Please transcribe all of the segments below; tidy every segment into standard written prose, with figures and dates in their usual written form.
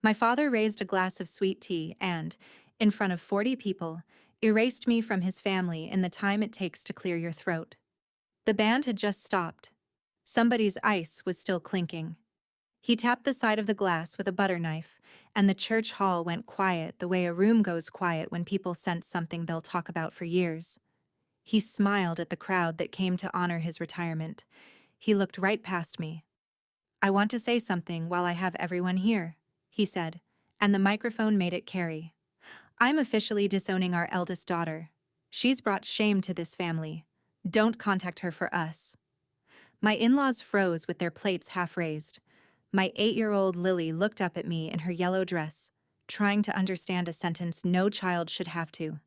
My father raised a glass of sweet tea and, in front of 40 people, erased me from his family in the time it takes to clear your throat. The band had just stopped. Somebody's ice was still clinking. He tapped the side of the glass with a butter knife, and the church hall went quiet the way a room goes quiet when people sense something they'll talk about for years. He smiled at the crowd that came to honor his retirement. He looked right past me. "I want to say something while I have everyone here," he said, and the microphone made it carry. "I'm officially disowning our eldest daughter. She's brought shame to this family. Don't contact her for us." My in-laws froze with their plates half raised. My 8-year-old Lily looked up at me in her yellow dress, trying to understand a sentence no child should have to.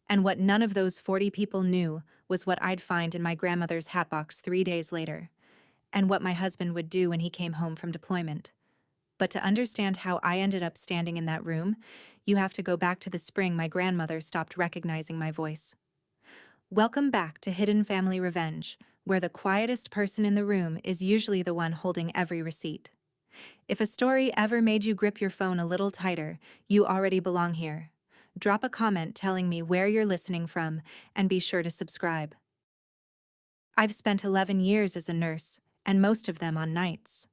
And what none of those 40 people knew was what I'd find in my grandmother's hatbox 3 days later, and what my husband would do when he came home from deployment. But to understand how I ended up standing in that room, you have to go back to the spring my grandmother stopped recognizing my voice. Welcome back to Hidden Family Revenge, where the quietest person in the room is usually the one holding every receipt. If a story ever made you grip your phone a little tighter, you already belong here. Drop a comment telling me where you're listening from, and be sure to subscribe. I've spent 11 years as a nurse, and most of them on nights.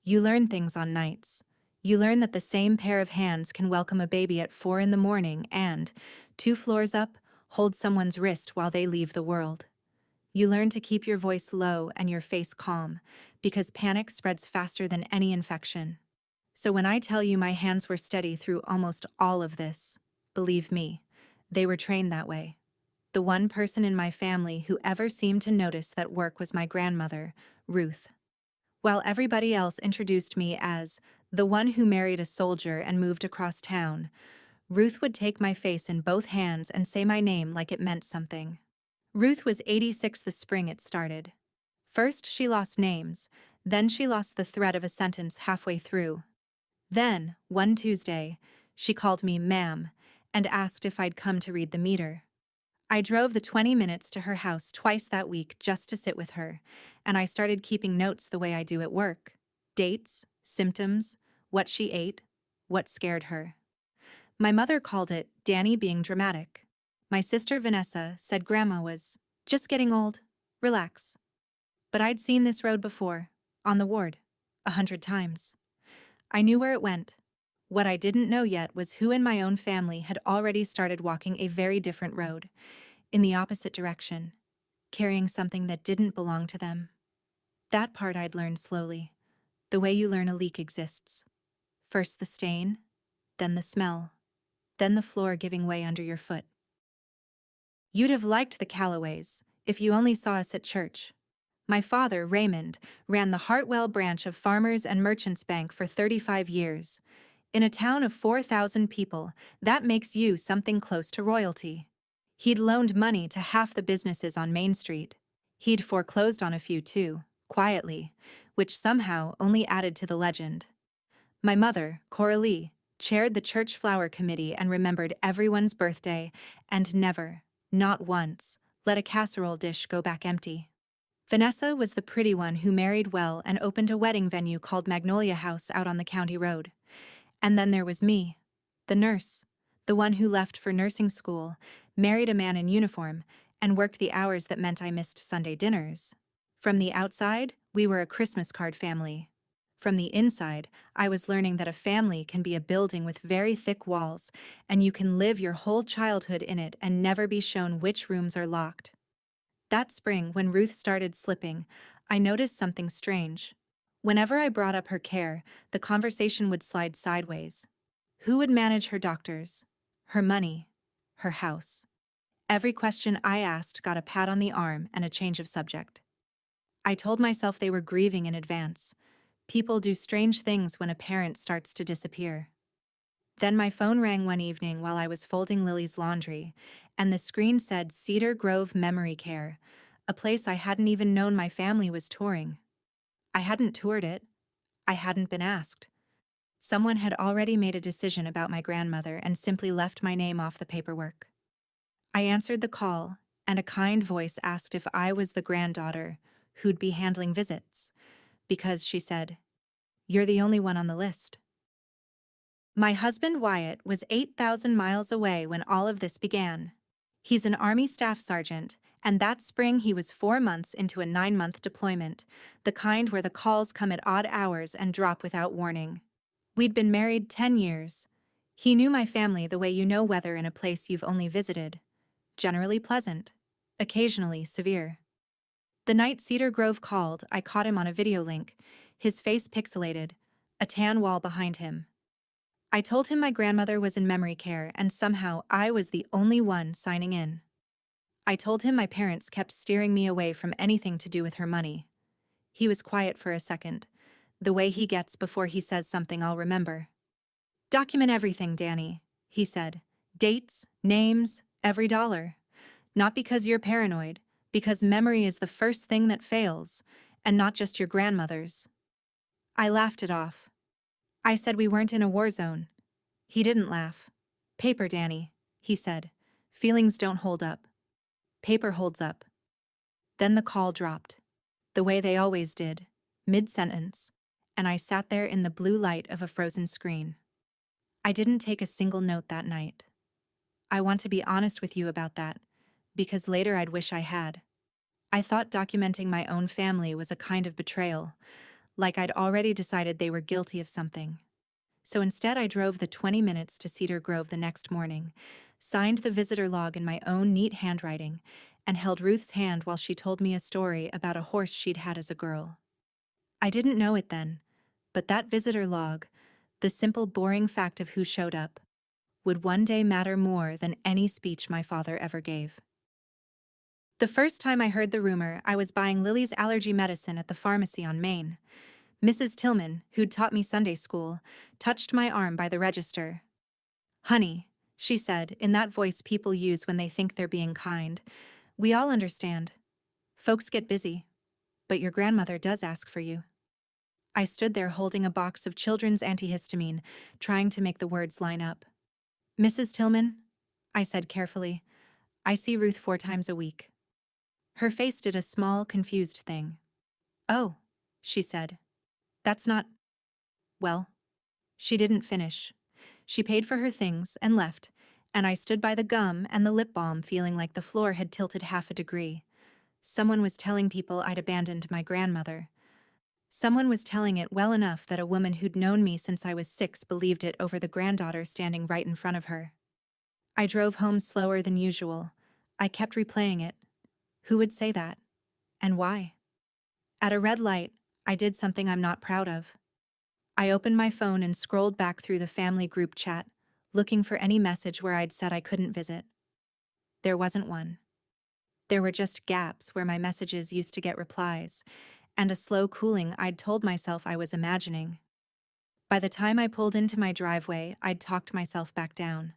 You learn things on nights. You learn that the same pair of hands can welcome a baby at 4 in the morning and, 2 floors up, hold someone's wrist while they leave the world. You learn to keep your voice low and your face calm, because panic spreads faster than any infection. So when I tell you my hands were steady through almost all of this, believe me, they were trained that way. The one person in my family who ever seemed to notice that work was my grandmother, Ruth. While everybody else introduced me as the one who married a soldier and moved across town, Ruth would take my face in both hands and say my name like it meant something. Ruth was 86 the spring it started. First she lost names, then she lost the thread of a sentence halfway through. Then, one Tuesday, she called me ma'am and asked if I'd come to read the meter. I drove the 20 minutes to her house twice that week just to sit with her, and I started keeping notes the way I do at work. Dates, symptoms, what she ate, what scared her. My mother called it Danny being dramatic. My sister Vanessa said Grandma was just getting old, relax. But I'd seen this road before, on the ward, 100 times. I knew where it went. What I didn't know yet was who in my own family had already started walking a very different road, in the opposite direction, carrying something that didn't belong to them. That part I'd learned slowly, the way you learn a leak exists. First the stain, then the smell, then the floor giving way under your foot. You'd have liked the Callaways if you only saw us at church. My father, Raymond, ran the Hartwell branch of Farmers and Merchants Bank for 35 years. In a town of 4,000 people, that makes you something close to royalty. He'd loaned money to half the businesses on Main Street. He'd foreclosed on a few too, quietly, which somehow only added to the legend. My mother, Coralie, chaired the church flower committee and remembered everyone's birthday and never, not once, let a casserole dish go back empty. Vanessa was the pretty one who married well and opened a wedding venue called Magnolia House out on the county road. And then there was me, the nurse, the one who left for nursing school, married a man in uniform, and worked the hours that meant I missed Sunday dinners. From the outside, we were a Christmas card family. From the inside, I was learning that a family can be a building with very thick walls, and you can live your whole childhood in it and never be shown which rooms are locked. That spring, when Ruth started slipping, I noticed something strange. Whenever I brought up her care, the conversation would slide sideways. Who would manage her doctors, her money, her house? Every question I asked got a pat on the arm and a change of subject. I told myself they were grieving in advance. People do strange things when a parent starts to disappear. Then my phone rang one evening while I was folding Lily's laundry, and the screen said Cedar Grove Memory Care, a place I hadn't even known my family was touring. I hadn't toured it. I hadn't been asked. Someone had already made a decision about my grandmother and simply left my name off the paperwork. I answered the call, and a kind voice asked if I was the granddaughter who'd be handling visits, because, she said, "You're the only one on the list." My husband Wyatt was 8,000 miles away when all of this began. He's an Army staff sergeant, and that spring he was 4 months into a 9-month deployment, the kind where the calls come at odd hours and drop without warning. We'd been married 10 years. He knew my family the way you know weather in a place you've only visited. Generally pleasant, occasionally severe. The night Cedar Grove called, I caught him on a video link, his face pixelated, a tan wall behind him. I told him my grandmother was in memory care and somehow I was the only one signing in. I told him my parents kept steering me away from anything to do with her money. He was quiet for a second, the way he gets before he says something I'll remember. "Document everything, Danny," he said. "Dates, names, every dollar. Not because you're paranoid, because memory is the first thing that fails, and not just your grandmother's." I laughed it off. I said we weren't in a war zone. He didn't laugh. "Paper, Danny," he said. "Feelings don't hold up. Paper holds up." Then the call dropped, the way they always did, mid-sentence, and I sat there in the blue light of a frozen screen. I didn't take a single note that night. I want to be honest with you about that, because later I'd wish I had. I thought documenting my own family was a kind of betrayal, like I'd already decided they were guilty of something. So instead I drove the 20 minutes to Cedar Grove the next morning, signed the visitor log in my own neat handwriting, and held Ruth's hand while she told me a story about a horse she'd had as a girl. I didn't know it then, but that visitor log, the simple boring fact of who showed up, would one day matter more than any speech my father ever gave. The first time I heard the rumor, I was buying Lily's allergy medicine at the pharmacy on Main. Mrs. Tillman, who'd taught me Sunday school, touched my arm by the register. "Honey," she said, in that voice people use when they think they're being kind, "we all understand. Folks get busy. But your grandmother does ask for you." I stood there holding a box of children's antihistamine, trying to make the words line up. "Mrs. Tillman," I said carefully, "I see Ruth 4 times a week." Her face did a small, confused thing. "Oh," she said. "That's not—" Well, she didn't finish. She paid for her things and left, and I stood by the gum and the lip balm feeling like the floor had tilted half a degree. Someone was telling people I'd abandoned my grandmother. Someone was telling it well enough that a woman who'd known me since I was 6 believed it over the granddaughter standing right in front of her. I drove home slower than usual. I kept replaying it. Who would say that? And why? At a red light, I did something I'm not proud of. I opened my phone and scrolled back through the family group chat, looking for any message where I'd said I couldn't visit. There wasn't one. There were just gaps where my messages used to get replies, and a slow cooling I'd told myself I was imagining. By the time I pulled into my driveway, I'd talked myself back down.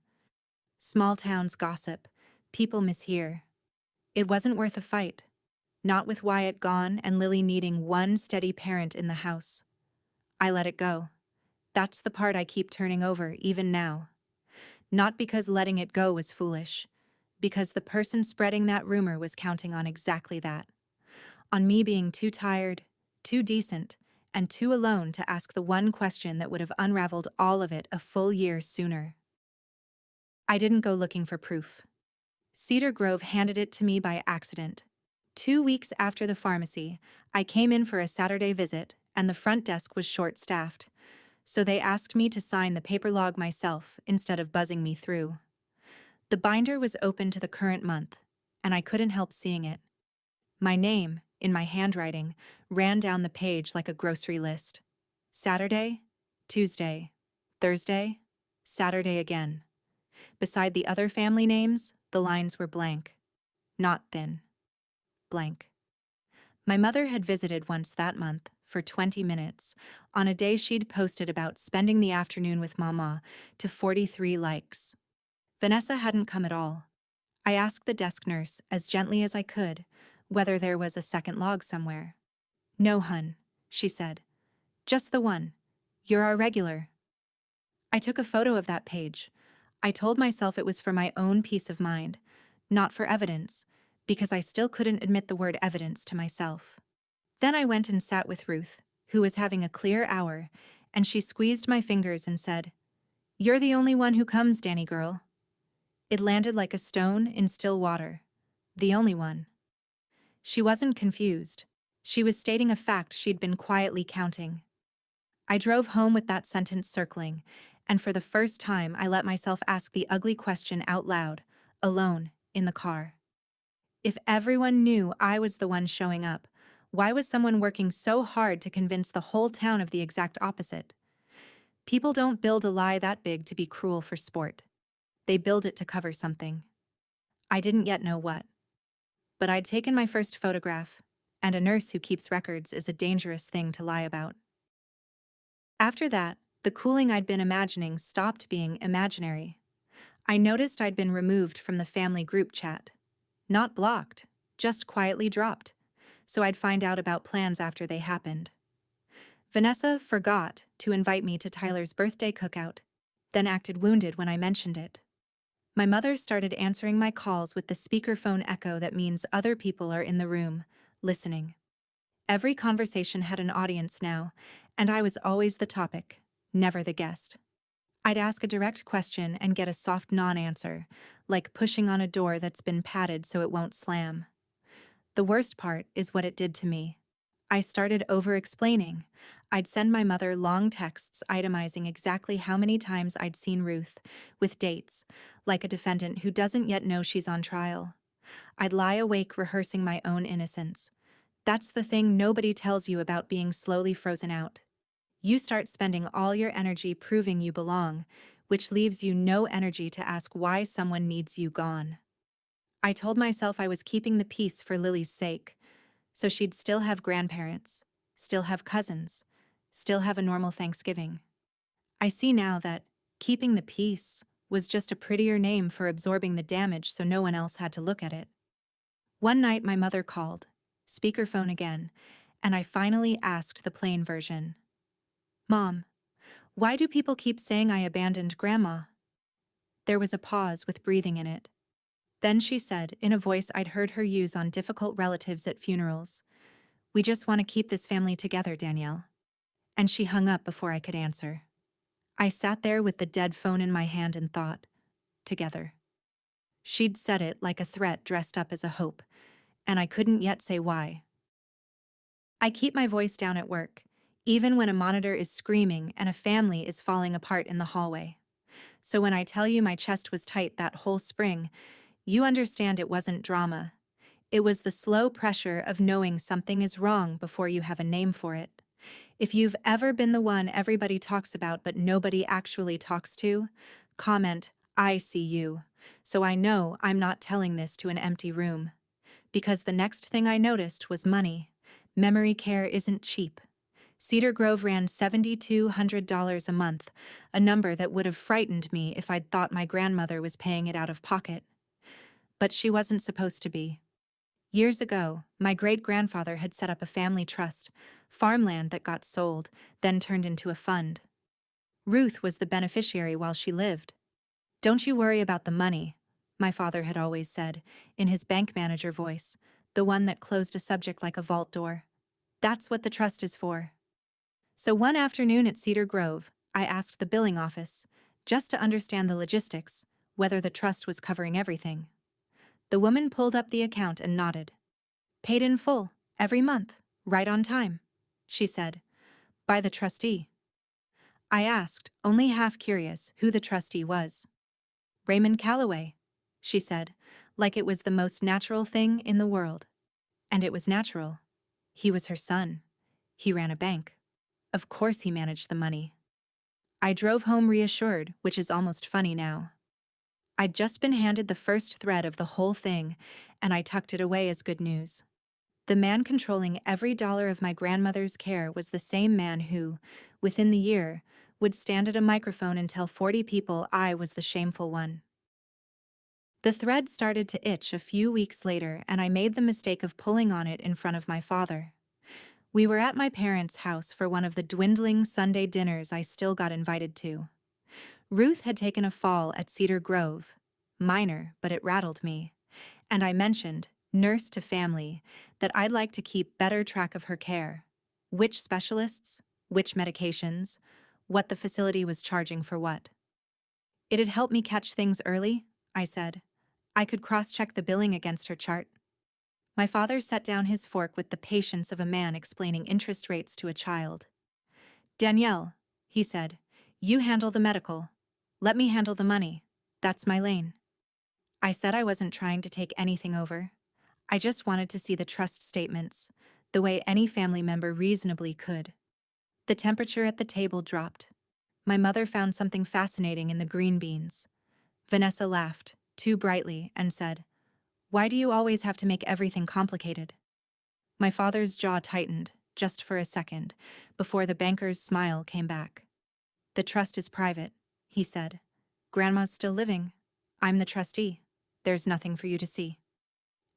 Small towns gossip. People mishear. It wasn't worth a fight. Not with Wyatt gone and Lily needing one steady parent in the house. I let it go. That's the part I keep turning over even now. Not because letting it go was foolish, because the person spreading that rumor was counting on exactly that. On me being too tired, too decent, and too alone to ask the one question that would have unraveled all of it a full year sooner. I didn't go looking for proof. Cedar Grove handed it to me by accident. 2 weeks after the pharmacy, I came in for a Saturday visit, and the front desk was short-staffed, so they asked me to sign the paper log myself instead of buzzing me through. The binder was open to the current month, and I couldn't help seeing it. My name, in my handwriting, ran down the page like a grocery list. Saturday, Tuesday, Thursday, Saturday again. Beside the other family names, the lines were blank. Not thin. Blank. My mother had visited once that month, for 20 minutes, on a day she'd posted about spending the afternoon with Mama, to 43 likes. Vanessa hadn't come at all. I asked the desk nurse, as gently as I could, whether there was a second log somewhere. "No, hun," she said. "Just the one. You're our regular." I took a photo of that page. I told myself it was for my own peace of mind, not for evidence, because I still couldn't admit the word evidence to myself. Then I went and sat with Ruth, who was having a clear hour, and she squeezed my fingers and said, "You're the only one who comes, Danny girl." It landed like a stone in still water. The only one. She wasn't confused. She was stating a fact she'd been quietly counting. I drove home with that sentence circling, and for the first time I let myself ask the ugly question out loud, alone, in the car. If everyone knew I was the one showing up, why was someone working so hard to convince the whole town of the exact opposite? People don't build a lie that big to be cruel for sport. They build it to cover something. I didn't yet know what. But I'd taken my first photograph, and a nurse who keeps records is a dangerous thing to lie about. After that, the cooling I'd been imagining stopped being imaginary. I noticed I'd been removed from the family group chat. Not blocked, just quietly dropped, so I'd find out about plans after they happened. Vanessa forgot to invite me to Tyler's birthday cookout, then acted wounded when I mentioned it. My mother started answering my calls with the speakerphone echo that means other people are in the room, listening. Every conversation had an audience now, and I was always the topic, never the guest. I'd ask a direct question and get a soft non-answer, like pushing on a door that's been padded so it won't slam. The worst part is what it did to me. I started over-explaining. I'd send my mother long texts itemizing exactly how many times I'd seen Ruth, with dates, like a defendant who doesn't yet know she's on trial. I'd lie awake rehearsing my own innocence. That's the thing nobody tells you about being slowly frozen out. You start spending all your energy proving you belong, which leaves you no energy to ask why someone needs you gone. I told myself I was keeping the peace for Lily's sake, so she'd still have grandparents, still have cousins, still have a normal Thanksgiving. I see now that keeping the peace was just a prettier name for absorbing the damage so no one else had to look at it. One night my mother called, speakerphone again, and I finally asked the plain version. "Mom, why do people keep saying I abandoned Grandma?" There was a pause with breathing in it. Then she said, in a voice I'd heard her use on difficult relatives at funerals, "We just want to keep this family together, Danielle." And she hung up before I could answer. I sat there with the dead phone in my hand and thought, together. She'd said it like a threat dressed up as a hope, and I couldn't yet say why. I keep my voice down at work, even when a monitor is screaming and a family is falling apart in the hallway. So when I tell you my chest was tight that whole spring, you understand it wasn't drama. It was the slow pressure of knowing something is wrong before you have a name for it. If you've ever been the one everybody talks about but nobody actually talks to, comment, "I see you," so I know I'm not telling this to an empty room. Because the next thing I noticed was money. Memory care isn't cheap. Cedar Grove ran $7,200 a month, a number that would have frightened me if I'd thought my grandmother was paying it out of pocket. But she wasn't supposed to be. Years ago, my great-grandfather had set up a family trust, farmland that got sold, then turned into a fund. Ruth was the beneficiary while she lived. "Don't you worry about the money," my father had always said, in his bank manager voice, the one that closed a subject like a vault door. "That's what the trust is for." So one afternoon at Cedar Grove, I asked the billing office, just to understand the logistics, whether the trust was covering everything. The woman pulled up the account and nodded. "Paid in full, every month, right on time," she said. "By the trustee." I asked, only half curious, who the trustee was. "Raymond Calloway," she said, like it was the most natural thing in the world. And it was natural. He was her son. He ran a bank. Of course he managed the money. I drove home reassured, which is almost funny now. I'd just been handed the first thread of the whole thing, and I tucked it away as good news. The man controlling every dollar of my grandmother's care was the same man who, within the year, would stand at a microphone and tell 40 people I was the shameful one. The thread started to itch a few weeks later, and I made the mistake of pulling on it in front of my father. We were at my parents' house for one of the dwindling Sunday dinners I still got invited to. Ruth had taken a fall at Cedar Grove. Minor, but it rattled me. And I mentioned, nurse to family, that I'd like to keep better track of her care. Which specialists, which medications, what the facility was charging for what. It'd help me catch things early, I said. I could cross-check the billing against her chart. My father set down his fork with the patience of a man explaining interest rates to a child. Danielle, he said, you handle the medical. Let me handle the money. That's my lane. I said I wasn't trying to take anything over. I just wanted to see the trust statements, the way any family member reasonably could. The temperature at the table dropped. My mother found something fascinating in the green beans. Vanessa laughed, too brightly, and said, "Why do you always have to make everything complicated?" My father's jaw tightened, just for a second, before the banker's smile came back. "The trust is private," he said. "Grandma's still living. I'm the trustee. There's nothing for you to see."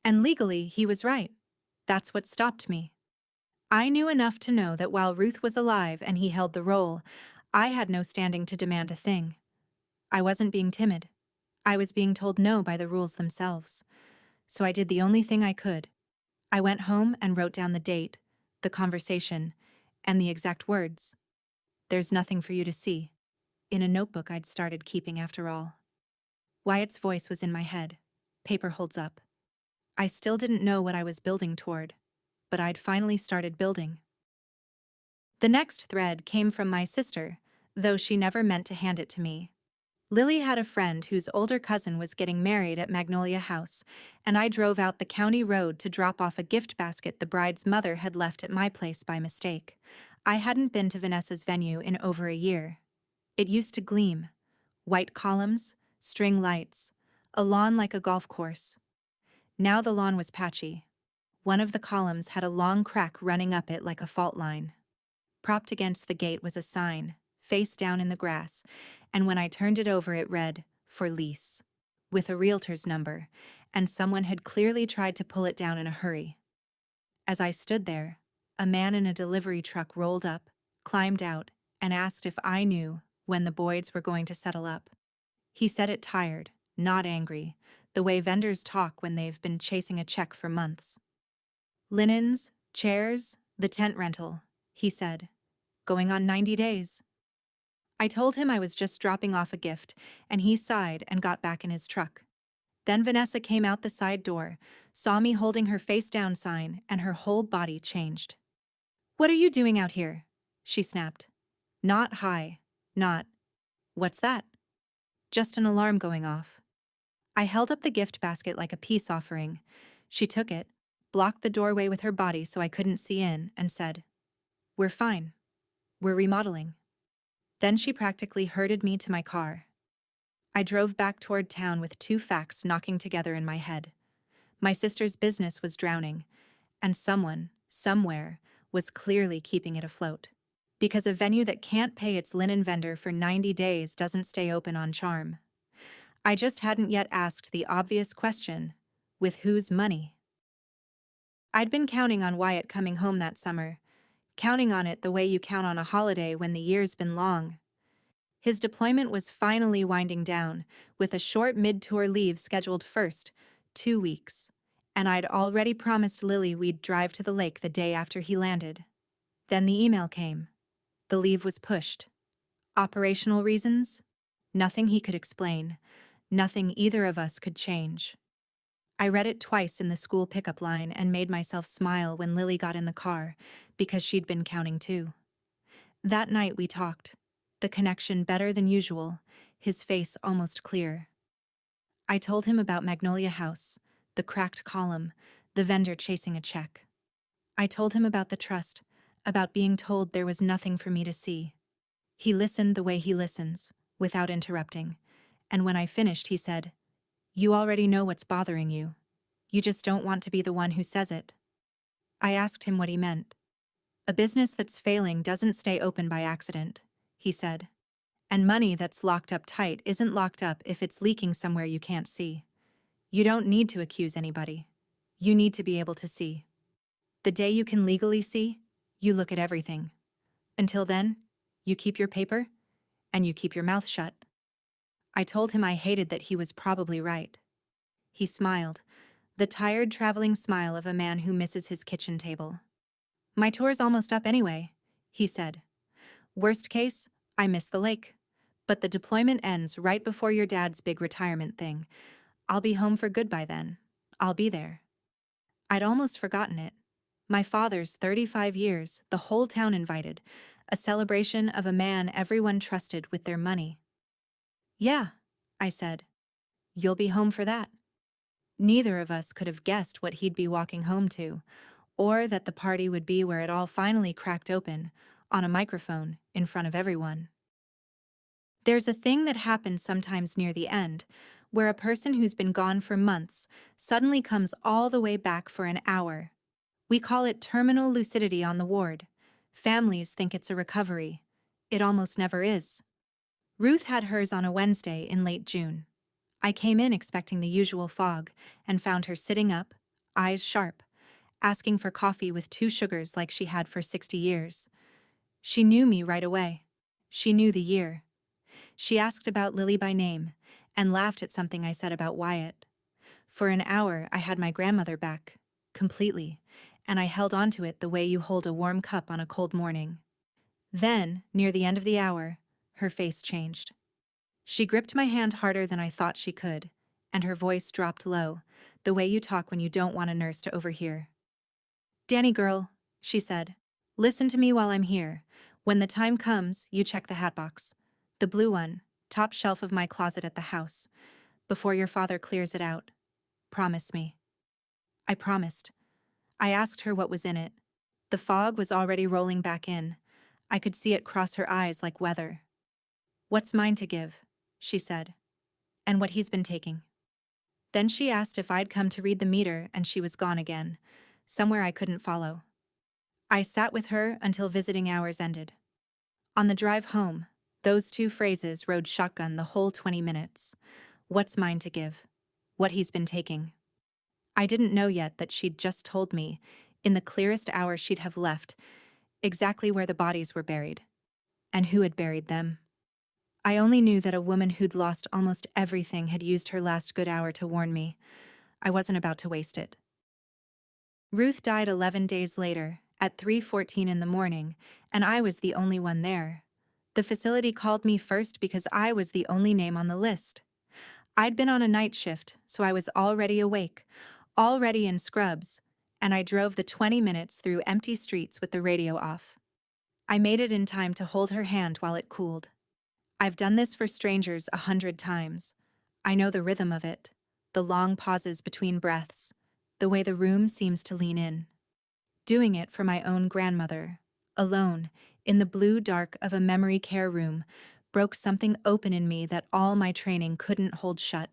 And legally, he was right. That's what stopped me. I knew enough to know that while Ruth was alive and he held the role, I had no standing to demand a thing. I wasn't being timid. I was being told no by the rules themselves. So I did the only thing I could. I went home and wrote down the date, the conversation, and the exact words. "There's nothing for you to see," in a notebook I'd started keeping after all. Wyatt's voice was in my head. Paper holds up. I still didn't know what I was building toward, but I'd finally started building. The next thread came from my sister, though she never meant to hand it to me. Lily had a friend whose older cousin was getting married at Magnolia House, and I drove out the county road to drop off a gift basket the bride's mother had left at my place by mistake. I hadn't been to Vanessa's venue in over a year. It used to gleam. White columns, string lights, a lawn like a golf course. Now the lawn was patchy. One of the columns had a long crack running up it like a fault line. Propped against the gate was a sign, face down in the grass, and when I turned it over it read, "For lease," with a realtor's number, and someone had clearly tried to pull it down in a hurry. As I stood there, a man in a delivery truck rolled up, climbed out, and asked if I knew when the Boyds were going to settle up. He said it tired, not angry, the way vendors talk when they've been chasing a check for months. "Linens, chairs, the tent rental," he said. "Going on 90 days. I told him I was just dropping off a gift, and he sighed and got back in his truck. Then Vanessa came out the side door, saw me holding her face down sign, and her whole body changed. "What are you doing out here?" she snapped. Not hi. Not, "What's that?" Just an alarm going off. I held up the gift basket like a peace offering. She took it, blocked the doorway with her body so I couldn't see in, and said, "We're fine. We're remodeling." Then she practically herded me to my car. I drove back toward town with two facts knocking together in my head. My sister's business was drowning, and someone, somewhere, was clearly keeping it afloat. Because a venue that can't pay its linen vendor for 90 days doesn't stay open on charm. I just hadn't yet asked the obvious question, with whose money? I'd been counting on Wyatt coming home that summer, counting on it the way you count on a holiday when the year's been long. His deployment was finally winding down, with a short mid-tour leave scheduled first, 2 weeks, and I'd already promised Lily we'd drive to the lake the day after he landed. Then the email came. The leave was pushed. Operational reasons? Nothing he could explain. Nothing either of us could change. I read it twice in the school pickup line and made myself smile when Lily got in the car, because she'd been counting too. That night we talked. The connection better than usual, his face almost clear. I told him about Magnolia House, the cracked column, the vendor chasing a check. I told him about the trust, about being told there was nothing for me to see. He listened the way he listens, without interrupting, and when I finished he said, "You already know what's bothering you. You just don't want to be the one who says it." I asked him what he meant. "A business that's failing doesn't stay open by accident," he said. "And money that's locked up tight isn't locked up if it's leaking somewhere you can't see. You don't need to accuse anybody. You need to be able to see. The day you can legally see, you look at everything. Until then, you keep your paper, and you keep your mouth shut." I told him I hated that he was probably right. He smiled, the tired traveling smile of a man who misses his kitchen table. "My tour's almost up anyway," he said. "Worst case, I miss the lake. But the deployment ends right before your dad's big retirement thing. I'll be home for good by then. I'll be there. I'd almost forgotten it. My father's 35 years, the whole town invited. A celebration of a man everyone trusted with their money. Yeah, I said. You'll be home for that. Neither of us could have guessed what he'd be walking home to, or that the party would be where it all finally cracked open, on a microphone, in front of everyone. There's a thing that happens sometimes near the end, where a person who's been gone for months suddenly comes all the way back for an hour. We call it terminal lucidity on the ward. Families think it's a recovery. It almost never is. Ruth had hers on a Wednesday in late June. I came in expecting the usual fog and found her sitting up, eyes sharp, asking for coffee with 2 sugars like she had for 60 years. She knew me right away. She knew the year. She asked about Lily by name and laughed at something I said about Wyatt. For an hour, I had my grandmother back, completely, and I held on to it the way you hold a warm cup on a cold morning. Then, near the end of the hour, her face changed. She gripped my hand harder than I thought she could, and her voice dropped low, the way you talk when you don't want a nurse to overhear. "Danny girl," she said, "listen to me while I'm here. When the time comes, you check the hatbox. The blue one, top shelf of my closet at the house, before your father clears it out. Promise me." I promised. I asked her what was in it. The fog was already rolling back in. I could see it cross her eyes like weather. "What's mine to give?" she said. "And what he's been taking." Then she asked if I'd come to read the meter, and she was gone again, somewhere I couldn't follow. I sat with her until visiting hours ended. On the drive home, those 2 phrases rode shotgun the whole 20 minutes. What's mine to give? What he's been taking. I didn't know yet that she'd just told me, in the clearest hour she'd have left, exactly where the bodies were buried, and who had buried them. I only knew that a woman who'd lost almost everything had used her last good hour to warn me. I wasn't about to waste it. Ruth died 11 days later, at 3:14 in the morning, and I was the only one there. The facility called me first because I was the only name on the list. I'd been on a night shift, so I was already awake, already in scrubs, and I drove the 20 minutes through empty streets with the radio off. I made it in time to hold her hand while it cooled. I've done this for strangers 100 times. I know the rhythm of it, the long pauses between breaths, the way the room seems to lean in. Doing it for my own grandmother, alone, in the blue dark of a memory care room, broke something open in me that all my training couldn't hold shut.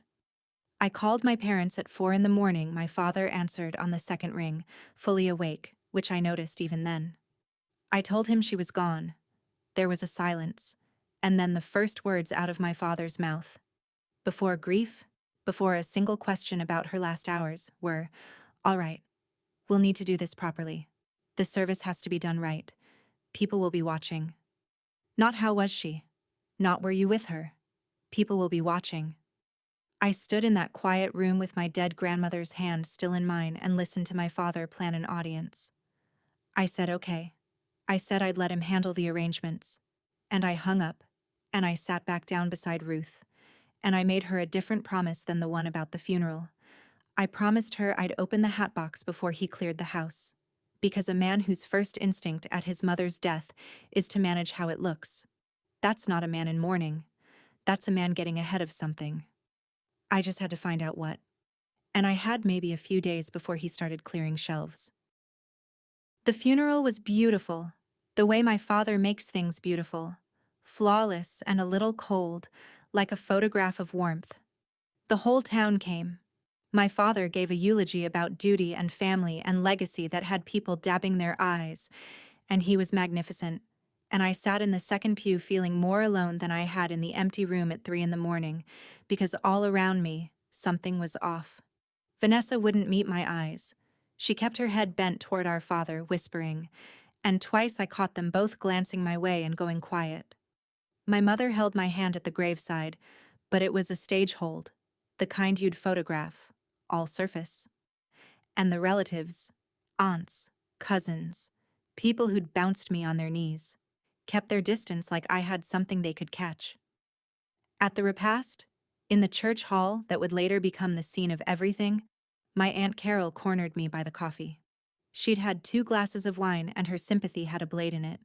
I called my parents at 4 in the morning. My father answered on the second ring, fully awake, which I noticed even then. I told him she was gone. There was a silence, and then the first words out of my father's mouth, before grief, before a single question about her last hours, were, "All right, we'll need to do this properly. The service has to be done right. People will be watching." Not how was she? Not were you with her? People will be watching. I stood in that quiet room with my dead grandmother's hand still in mine and listened to my father plan an audience. I said okay. I said I'd let him handle the arrangements. And I hung up, and I sat back down beside Ruth, and I made her a different promise than the one about the funeral. I promised her I'd open the hatbox before he cleared the house, because a man whose first instinct at his mother's death is to manage how it looks. That's not a man in mourning. That's a man getting ahead of something. I just had to find out what. And I had maybe a few days before he started clearing shelves. The funeral was beautiful, the way my father makes things beautiful, flawless and a little cold, like a photograph of warmth. The whole town came. My father gave a eulogy about duty and family and legacy that had people dabbing their eyes, and he was magnificent. And I sat in the second pew feeling more alone than I had in the empty room at 3 in the morning, because all around me, something was off. Vanessa wouldn't meet my eyes. She kept her head bent toward our father, whispering, and twice I caught them both glancing my way and going quiet. My mother held my hand at the graveside, but it was a stage hold, the kind you'd photograph, all surface. And the relatives, aunts, cousins, people who'd bounced me on their knees, kept their distance like I had something they could catch. At the repast, in the church hall that would later become the scene of everything, my Aunt Carol cornered me by the coffee. She'd had 2 glasses of wine and her sympathy had a blade in it.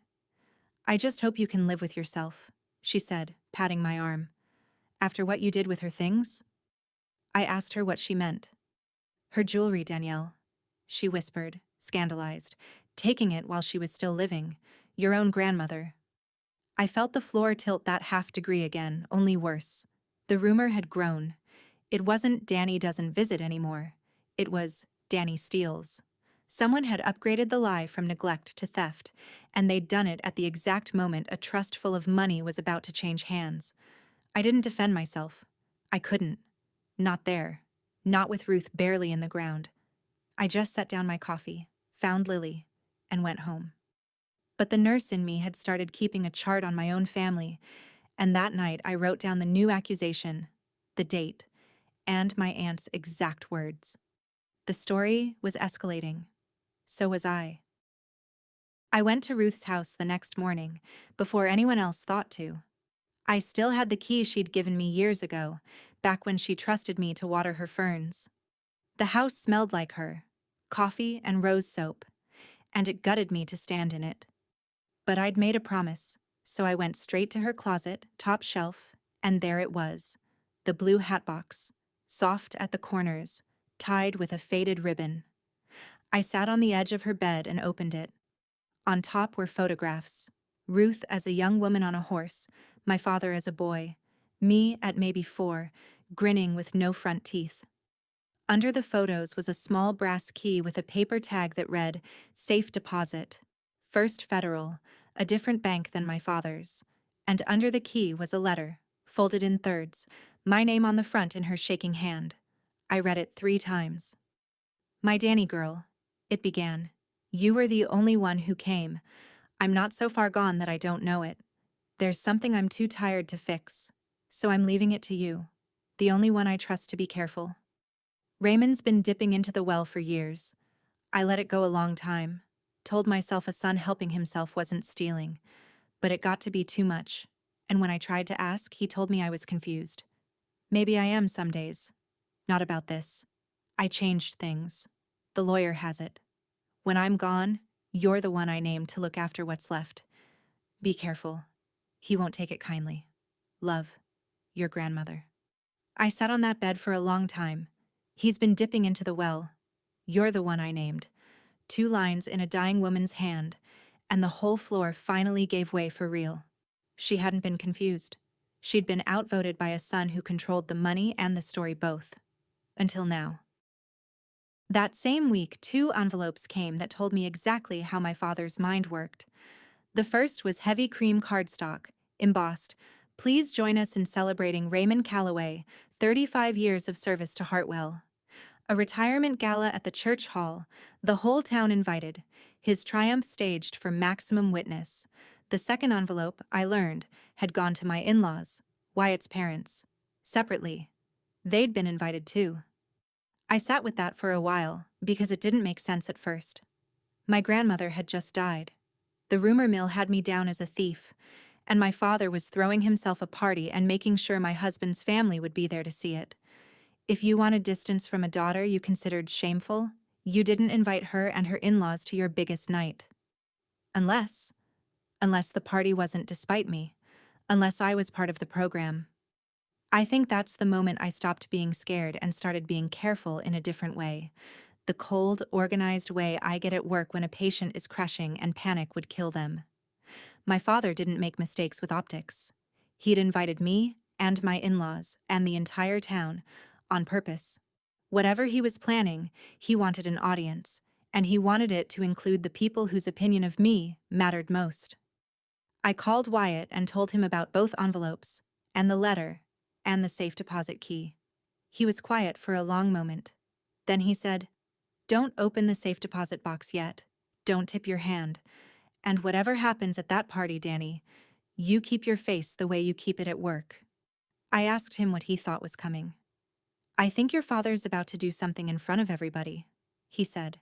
"I just hope you can live with yourself," she said, patting my arm. "After what you did with her things?" I asked her what she meant. "Her jewelry, Danielle," she whispered, scandalized. "Taking it while she was still living. Your own grandmother." I felt the floor tilt that half-degree again, only worse. The rumor had grown. It wasn't Danny doesn't visit anymore. It was Danny steals. Someone had upgraded the lie from neglect to theft, and they'd done it at the exact moment a trust full of money was about to change hands. I didn't defend myself. I couldn't. Not there. Not with Ruth barely in the ground. I just set down my coffee, found Lily, and went home. But the nurse in me had started keeping a chart on my own family, and that night I wrote down the new accusation, the date, and my aunt's exact words. The story was escalating. So was I. I went to Ruth's house the next morning, before anyone else thought to. I still had the key she'd given me years ago, back when she trusted me to water her ferns. The house smelled like her, coffee and rose soap, and it gutted me to stand in it. But I'd made a promise, so I went straight to her closet, top shelf, and there it was, the blue hatbox, soft at the corners, tied with a faded ribbon. I sat on the edge of her bed and opened it. On top were photographs. Ruth as a young woman on a horse, my father as a boy, me at maybe 4, grinning with no front teeth. Under the photos was a small brass key with a paper tag that read, "Safe Deposit, First Federal," a different bank than my father's. And under the key was a letter, folded in thirds, my name on the front in her shaking hand. I read it 3 times. "My Danny girl," it began. "You were the only one who came. I'm not so far gone that I don't know it. There's something I'm too tired to fix, so I'm leaving it to you, the only one I trust to be careful. Raymond's been dipping into the well for years. I let it go a long time, told myself a son helping himself wasn't stealing, but it got to be too much, and when I tried to ask, he told me I was confused. Maybe I am some days. Not about this. I changed things. The lawyer has it. When I'm gone, you're the one I named to look after what's left. Be careful. He won't take it kindly. Love, your grandmother." I sat on that bed for a long time. He's been dipping into the well. You're the one I named. 2 lines in a dying woman's hand, and the whole floor finally gave way for real. She hadn't been confused. She'd been outvoted by a son who controlled the money and the story both. Until now. That same week, 2 envelopes came that told me exactly how my father's mind worked. The first was heavy cream cardstock, embossed, "Please join us in celebrating Raymond Calloway, 35 years of service to Hartwell." A retirement gala at the church hall, the whole town invited, his triumph staged for maximum witness. The second envelope, I learned, had gone to my in-laws, Wyatt's parents, separately. They'd been invited too. I sat with that for a while, because it didn't make sense at first. My grandmother had just died. The rumor mill had me down as a thief, and my father was throwing himself a party and making sure my husband's family would be there to see it. If you wanted distance from a daughter you considered shameful, you didn't invite her and her in-laws to your biggest night. Unless the party wasn't despite me, unless I was part of the program. I think that's the moment I stopped being scared and started being careful in a different way. The cold, organized way I get at work when a patient is crashing and panic would kill them. My father didn't make mistakes with optics. He'd invited me and my in-laws and the entire town on purpose. Whatever he was planning, he wanted an audience, and he wanted it to include the people whose opinion of me mattered most. I called Wyatt and told him about both envelopes, and the letter, and the safe deposit key. He was quiet for a long moment. Then he said, "Don't open the safe deposit box yet. Don't tip your hand. And whatever happens at that party, Danny, you keep your face the way you keep it at work." I asked him what he thought was coming. "I think your father's about to do something in front of everybody," he said.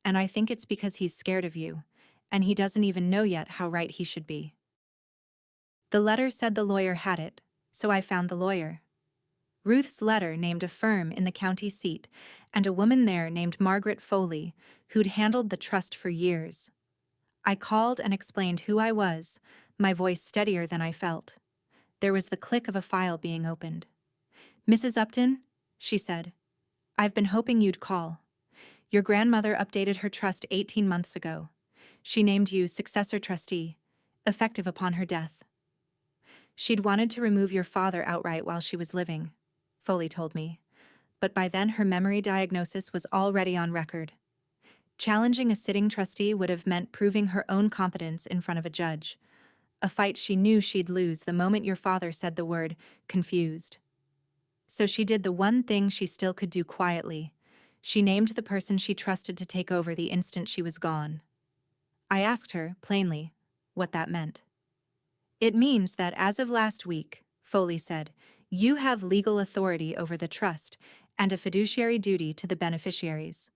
"And I think it's because he's scared of you, and he doesn't even know yet how right he should be." The letter said the lawyer had it, So I found the lawyer. Ruth's letter named a firm in the county seat and a woman there named Margaret Foley, who'd handled the trust for years. I called and explained who I was, my voice steadier than I felt. There was the click of a file being opened. "Mrs. Upton," she said, "I've been hoping you'd call. Your grandmother updated her trust 18 months ago. She named you successor trustee, effective upon her death. She'd wanted to remove your father outright while she was living," Foley told me, but by then her memory diagnosis was already on record. Challenging a sitting trustee would have meant proving her own competence in front of a judge, a fight she knew she'd lose the moment your father said the word confused. So she did the one thing she still could do quietly. She named the person she trusted to take over the instant she was gone. I asked her, plainly, what that meant. "It means that as of last week," Foley said, "you have legal authority over the trust and a fiduciary duty to the beneficiaries.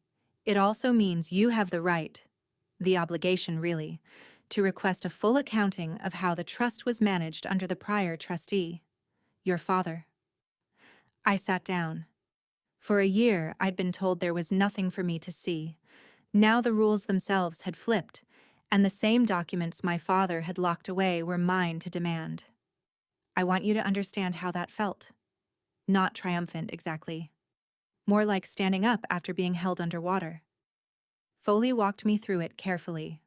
It also means you have the right, the obligation really, to request a full accounting of how the trust was managed under the prior trustee, your father." I sat down. For a year, I'd been told there was nothing for me to see. Now the rules themselves had flipped, and the same documents my father had locked away were mine to demand. I want you to understand how that felt. Not triumphant, exactly. More like standing up after being held underwater. Foley walked me through it carefully.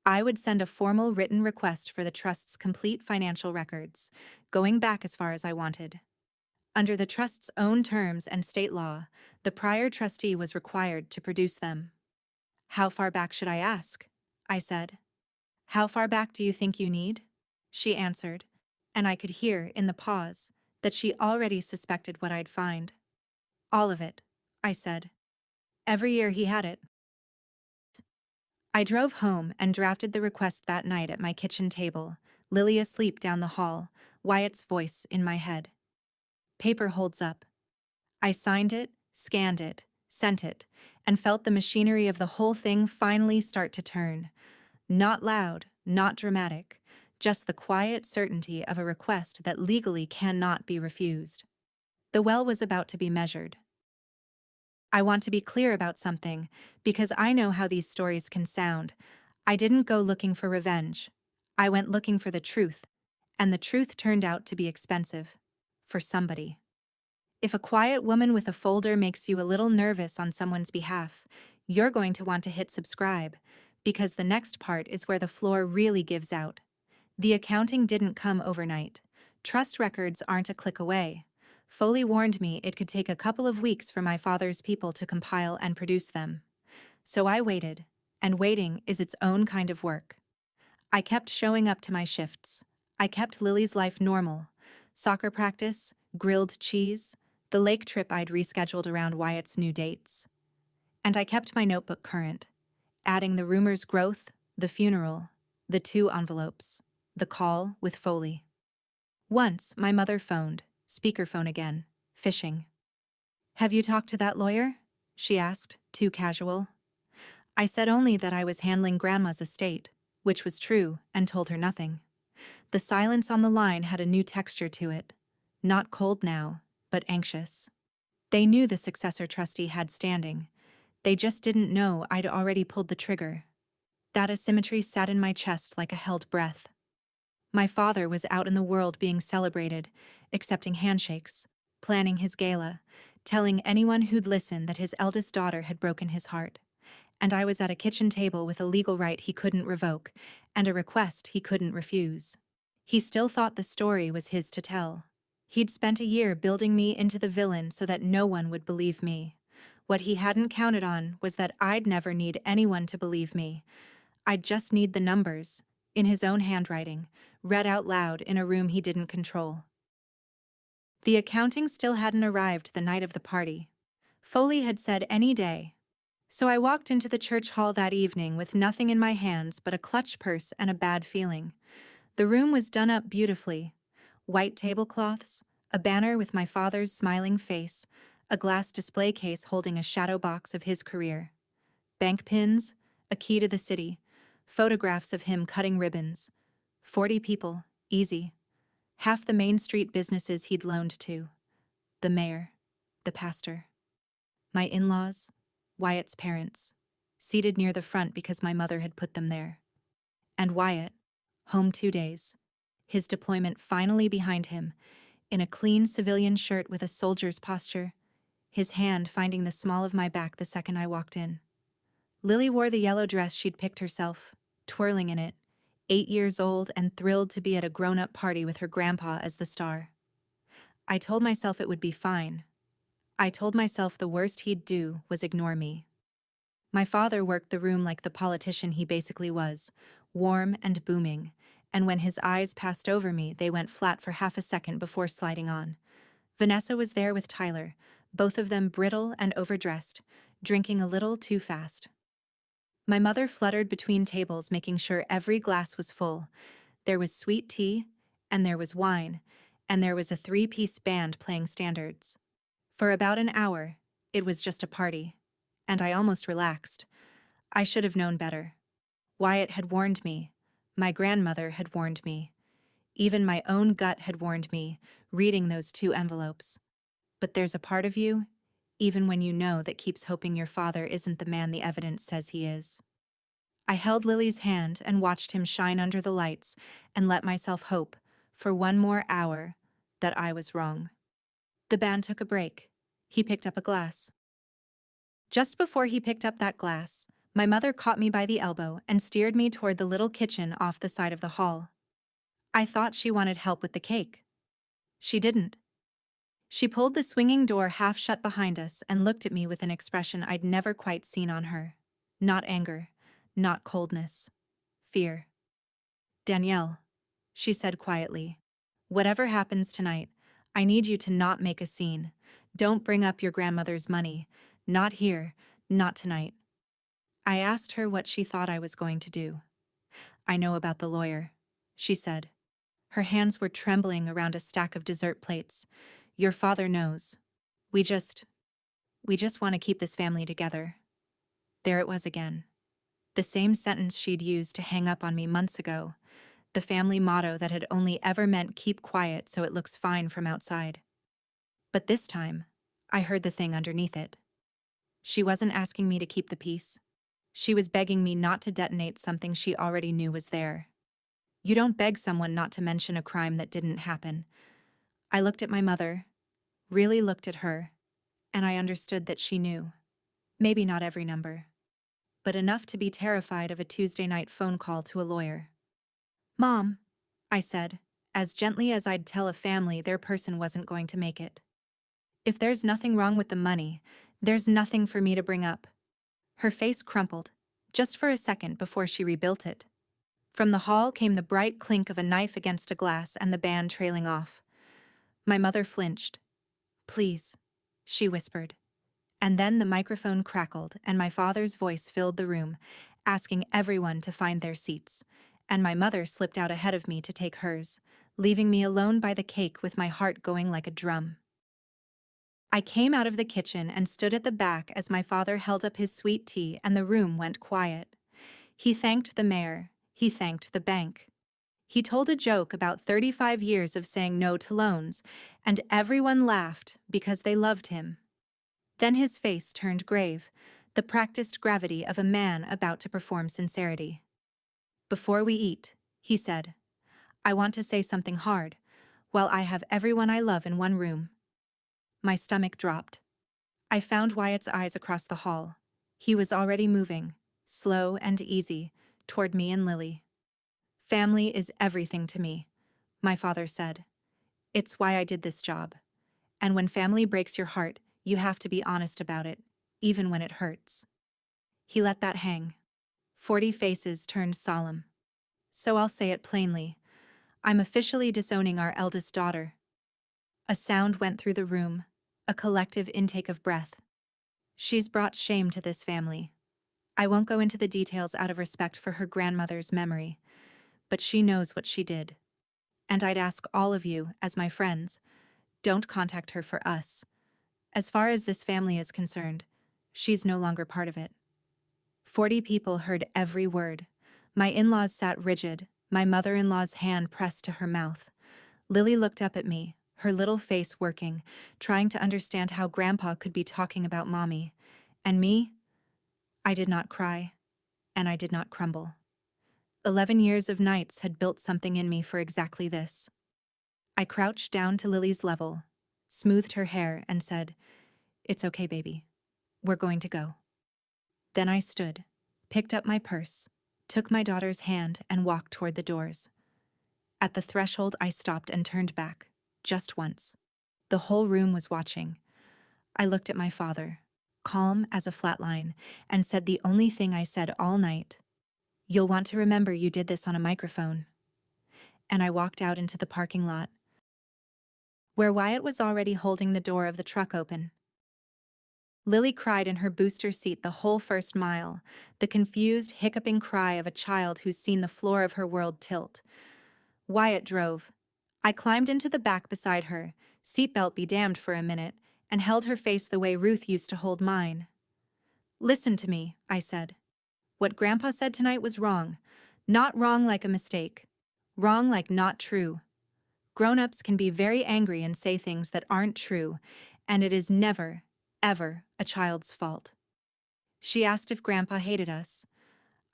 I would send a formal written request for the trust's complete financial records, going back as far as I wanted. Under the trust's own terms and state law, the prior trustee was required to produce them. "How far back should I ask?" I said. "How far back do you think you need?" she answered, and I could hear, in the pause, that she already suspected what I'd find. "All of it," I said. "Every year he had it." I drove home and drafted the request that night at my kitchen table, Lily asleep down the hall, Wyatt's voice in my head. Paper holds up. I signed it, scanned it, sent it, and felt the machinery of the whole thing finally start to turn. Not loud, not dramatic, just the quiet certainty of a request that legally cannot be refused. The well was about to be measured. I want to be clear about something, because I know how these stories can sound. I didn't go looking for revenge. I went looking for the truth, and the truth turned out to be expensive. For somebody. If a quiet woman with a folder makes you a little nervous on someone's behalf, you're going to want to hit subscribe, because the next part is where the floor really gives out. The accounting didn't come overnight. Trust records aren't a click away. Foley warned me it could take a couple of weeks for my father's people to compile and produce them. So I waited, and waiting is its own kind of work. I kept showing up to my shifts. I kept Lily's life normal. Soccer practice, grilled cheese, the lake trip I'd rescheduled around Wyatt's new dates. And I kept my notebook current, adding the rumor's growth, the funeral, the 2 envelopes, the call with Foley. Once, my mother phoned, speakerphone again, fishing. "Have you talked to that lawyer?" she asked, too casual. I said only that I was handling Grandma's estate, which was true, and told her nothing. The silence on the line had a new texture to it. Not cold now, but anxious. They knew the successor trustee had standing. They just didn't know I'd already pulled the trigger. That asymmetry sat in my chest like a held breath. My father was out in the world being celebrated, accepting handshakes, planning his gala, telling anyone who'd listen that his eldest daughter had broken his heart. And I was at a kitchen table with a legal right he couldn't revoke, and a request he couldn't refuse. He still thought the story was his to tell. He'd spent a year building me into the villain so that no one would believe me. What he hadn't counted on was that I'd never need anyone to believe me. I'd just need the numbers, in his own handwriting, read out loud in a room he didn't control. The accounting still hadn't arrived the night of the party. Foley had said any day. So I walked into the church hall that evening with nothing in my hands but a clutch purse and a bad feeling. The room was done up beautifully. White tablecloths, a banner with my father's smiling face, a glass display case holding a shadow box of his career. Bank pins, a key to the city, photographs of him cutting ribbons. 40 people, easy. half the Main Street businesses he'd loaned to, the mayor, the pastor, my in-laws, Wyatt's parents, seated near the front because my mother had put them there. And Wyatt, home 2 days, his deployment finally behind him, in a clean civilian shirt with a soldier's posture, his hand finding the small of my back the second I walked in. Lily wore the yellow dress she'd picked herself, twirling in it, 8 years old and thrilled to be at a grown-up party with her grandpa as the star. I told myself it would be fine. I told myself the worst he'd do was ignore me. My father worked the room like the politician he basically was, warm and booming, and when his eyes passed over me, they went flat for half a second before sliding on. Vanessa was there with Tyler, both of them brittle and overdressed, drinking a little too fast. My mother fluttered between tables, making sure every glass was full. There was sweet tea, and there was wine, and there was a 3-piece band playing standards. For about an hour, it was just a party, and I almost relaxed. I should have known better. Wyatt had warned me. My grandmother had warned me. Even my own gut had warned me, reading those 2 envelopes. But there's a part of you, even when you know, that keeps hoping your father isn't the man the evidence says he is. I held Lily's hand and watched him shine under the lights and let myself hope, for 1 more hour, that I was wrong. The band took a break. He picked up a glass. Just before he picked up that glass, my mother caught me by the elbow and steered me toward the little kitchen off the side of the hall. I thought she wanted help with the cake. She didn't. She pulled the swinging door half shut behind us and looked at me with an expression I'd never quite seen on her. Not anger, not coldness. Fear. "Danielle," she said quietly, "whatever happens tonight, I need you to not make a scene. Don't bring up your grandmother's money. Not here, not tonight." I asked her what she thought I was going to do. "I know about the lawyer," she said. Her hands were trembling around a stack of dessert plates. "Your father knows. We just want to keep this family together." There it was again. The same sentence she'd used to hang up on me months ago. The family motto that had only ever meant keep quiet so it looks fine from outside. But this time, I heard the thing underneath it. She wasn't asking me to keep the peace. She was begging me not to detonate something she already knew was there. You don't beg someone not to mention a crime that didn't happen. I looked at my mother, really looked at her, and I understood that she knew. Maybe not every number, but enough to be terrified of a Tuesday night phone call to a lawyer. "Mom," I said, as gently as I'd tell a family their person wasn't going to make it. "If there's nothing wrong with the money, there's nothing for me to bring up." Her face crumpled, just for a second before she rebuilt it. From the hall came the bright clink of a knife against a glass and the band trailing off. My mother flinched. "Please," she whispered. And then the microphone crackled and my father's voice filled the room, asking everyone to find their seats, and my mother slipped out ahead of me to take hers, leaving me alone by the cake with my heart going like a drum. I came out of the kitchen and stood at the back as my father held up his sweet tea and the room went quiet. He thanked the mayor. He thanked the bank. He told a joke about 35 years of saying no to loans, and everyone laughed because they loved him. Then his face turned grave, the practiced gravity of a man about to perform sincerity. "Before we eat," he said, "I want to say something hard, while I have everyone I love in one room." My stomach dropped. I found Wyatt's eyes across the hall. He was already moving, slow and easy, toward me and Lily. "Family is everything to me," my father said. "It's why I did this job. And when family breaks your heart, you have to be honest about it, even when it hurts." He let that hang. 40 faces turned solemn. "So I'll say it plainly. I'm officially disowning our eldest daughter." A sound went through the room, a collective intake of breath. "She's brought shame to this family. I won't go into the details out of respect for her grandmother's memory, but she knows what she did. And I'd ask all of you, as my friends, don't contact her for us. As far as this family is concerned, she's no longer part of it." 40 people heard every word. My in-laws sat rigid, my mother-in-law's hand pressed to her mouth. Lily looked up at me, her little face working, trying to understand how Grandpa could be talking about Mommy. And me? I did not cry, and I did not crumble. 11 years of nights had built something in me for exactly this. I crouched down to Lily's level, smoothed her hair, and said, "It's okay, baby. We're going to go." Then I stood, picked up my purse, took my daughter's hand, and walked toward the doors. At the threshold, I stopped and turned back, just once. The whole room was watching. I looked at my father, calm as a flat line, and said the only thing I said all night: "You'll want to remember you did this on a microphone." And I walked out into the parking lot, where Wyatt was already holding the door of the truck open. Lily cried in her booster seat the whole first mile, the confused, hiccuping cry of a child who's seen the floor of her world tilt. Wyatt drove. I climbed into the back beside her, seatbelt be damned for a minute, and held her face the way Ruth used to hold mine. "Listen to me," I said. "What Grandpa said tonight was wrong. Not wrong like a mistake. Wrong like not true. Grown-ups can be very angry and say things that aren't true, and it is never, ever a child's fault." She asked if Grandpa hated us.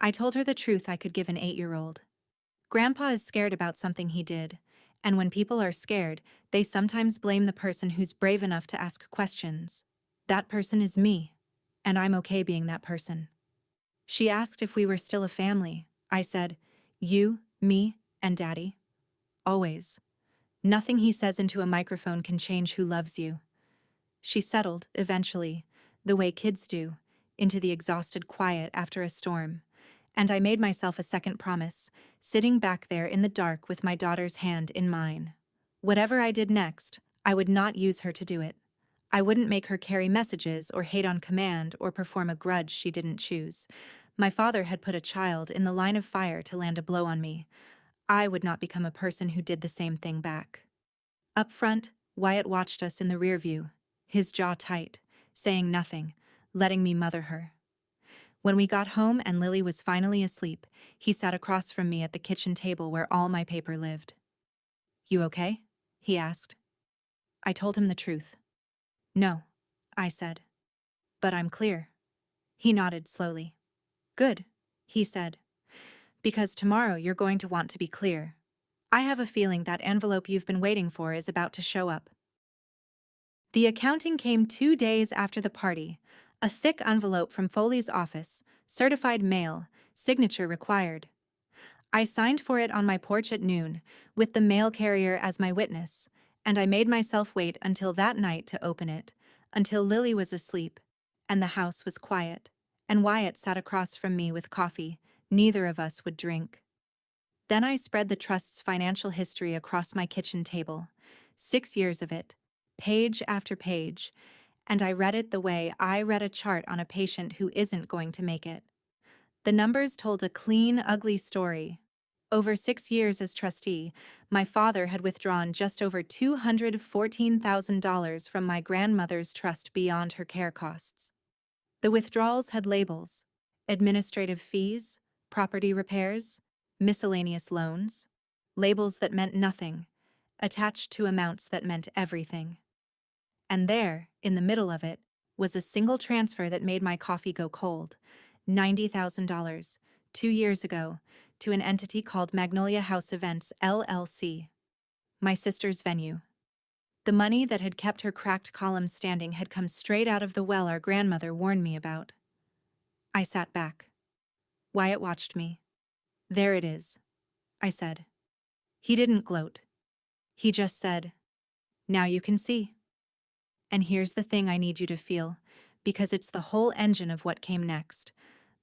I told her the truth I could give an 8-year-old. Grandpa is scared about something he did, and when people are scared, they sometimes blame the person who's brave enough to ask questions. That person is me, and I'm okay being that person. She asked if we were still a family. I said, "You, me, and Daddy. Always. Nothing he says into a microphone can change who loves you." She settled, eventually, the way kids do, into the exhausted quiet after a storm. And I made myself a second promise, sitting back there in the dark with my daughter's hand in mine. Whatever I did next, I would not use her to do it. I wouldn't make her carry messages or hate on command or perform a grudge she didn't choose. My father had put a child in the line of fire to land a blow on me. I would not become a person who did the same thing back. Up front, Wyatt watched us in the rear view, his jaw tight, saying nothing, letting me mother her. When we got home and Lily was finally asleep, he sat across from me at the kitchen table where all my paper lived. "You okay?" he asked. I told him the truth. "No," I said. "But I'm clear." He nodded slowly. "Good," he said. "Because tomorrow you're going to want to be clear. I have a feeling that envelope you've been waiting for is about to show up." The accounting came 2 days after the party. A thick envelope from Foley's office, certified mail, signature required. I signed for it on my porch at noon, with the mail carrier as my witness, and I made myself wait until that night to open it, until Lily was asleep, and the house was quiet, and Wyatt sat across from me with coffee. Neither of us would drink. Then I spread the trust's financial history across my kitchen table, 6 years of it, page after page, and I read it the way I read a chart on a patient who isn't going to make it. The numbers told a clean, ugly story. Over 6 years as trustee, my father had withdrawn just over $214,000 from my grandmother's trust beyond her care costs. The withdrawals had labels: administrative fees, property repairs, miscellaneous loans, labels that meant nothing, attached to amounts that meant everything. And there, in the middle of it, was a single transfer that made my coffee go cold: $90,000, 2 years ago, to an entity called Magnolia House Events, LLC, my sister's venue. The money that had kept her cracked columns standing had come straight out of the well our grandmother warned me about. I sat back. Wyatt watched me. "There it is," I said. He didn't gloat. He just said, "Now you can see. And here's the thing I need you to feel, because it's the whole engine of what came next.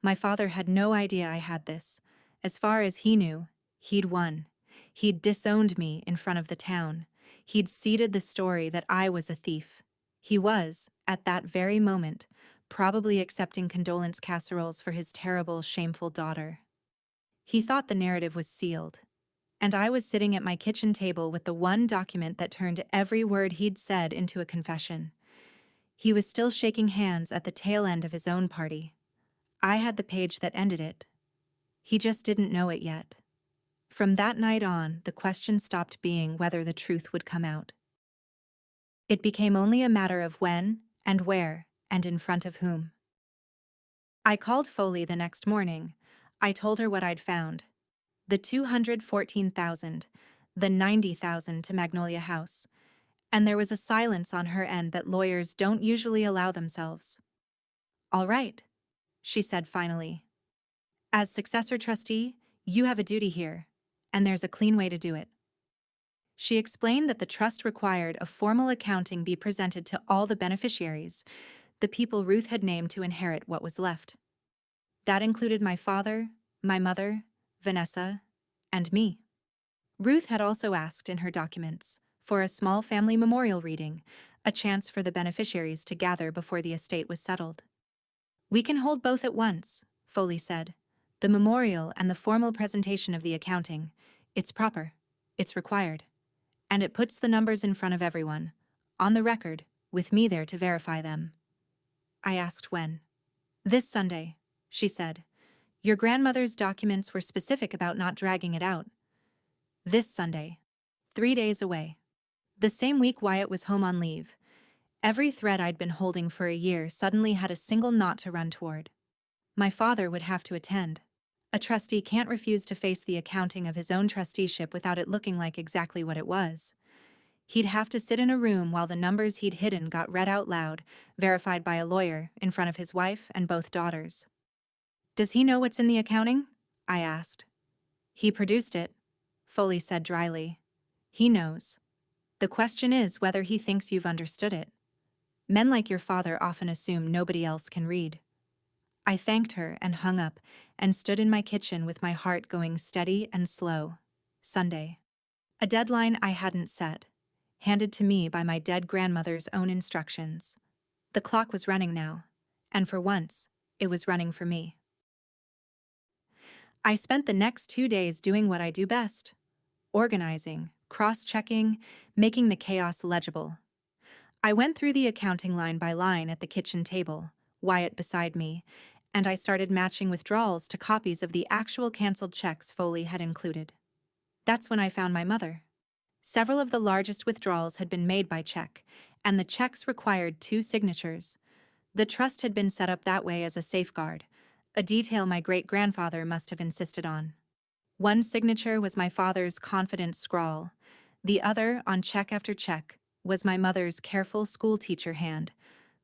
My father had no idea I had this. As far as he knew, he'd won. He'd disowned me in front of the town. He'd seeded the story that I was a thief. He was, at that very moment, probably accepting condolence casseroles for his terrible, shameful daughter. He thought the narrative was sealed. And I was sitting at my kitchen table with the one document that turned every word he'd said into a confession. He was still shaking hands at the tail end of his own party. I had the page that ended it. He just didn't know it yet. From that night on, the question stopped being whether the truth would come out. It became only a matter of when and where and in front of whom. I called Foley the next morning. I told her what I'd found. The $214,000, the $90,000 to Magnolia House. And there was a silence on her end that lawyers don't usually allow themselves. "All right," she said finally. "As successor trustee, you have a duty here, and there's a clean way to do it." She explained that the trust required a formal accounting be presented to all the beneficiaries, the people Ruth had named to inherit what was left. That included my father, my mother, Vanessa, and me. Ruth had also asked in her documents for a small family memorial reading, a chance for the beneficiaries to gather before the estate was settled. "We can hold both at once," Foley said. "The memorial and the formal presentation of the accounting. It's proper. It's required. And it puts the numbers in front of everyone, on the record, with me there to verify them." I asked when. "This Sunday," she said. "Your grandmother's documents were specific about not dragging it out. This Sunday. 3 days away. The same week Wyatt was home on leave. Every thread I'd been holding for a year suddenly had a single knot to run toward. My father would have to attend. A trustee can't refuse to face the accounting of his own trusteeship without it looking like exactly what it was. He'd have to sit in a room while the numbers he'd hidden got read out loud, verified by a lawyer, in front of his wife and both daughters. "Does he know what's in the accounting?" I asked. "He produced it," Foley said dryly. "He knows. The question is whether he thinks you've understood it. Men like your father often assume nobody else can read." I thanked her and hung up and stood in my kitchen with my heart going steady and slow. Sunday. A deadline I hadn't set, handed to me by my dead grandmother's own instructions. The clock was running now, and for once, it was running for me. I spent the next 2 days doing what I do best: organizing, cross-checking, making the chaos legible. I went through the accounting line by line at the kitchen table, Wyatt beside me, and I started matching withdrawals to copies of the actual canceled checks Foley had included. That's when I found my mother. Several of the largest withdrawals had been made by check, and the checks required 2 signatures. The trust had been set up that way as a safeguard, a detail my great-grandfather must have insisted on. One signature was my father's confident scrawl. The other, on check after check, was my mother's careful schoolteacher hand,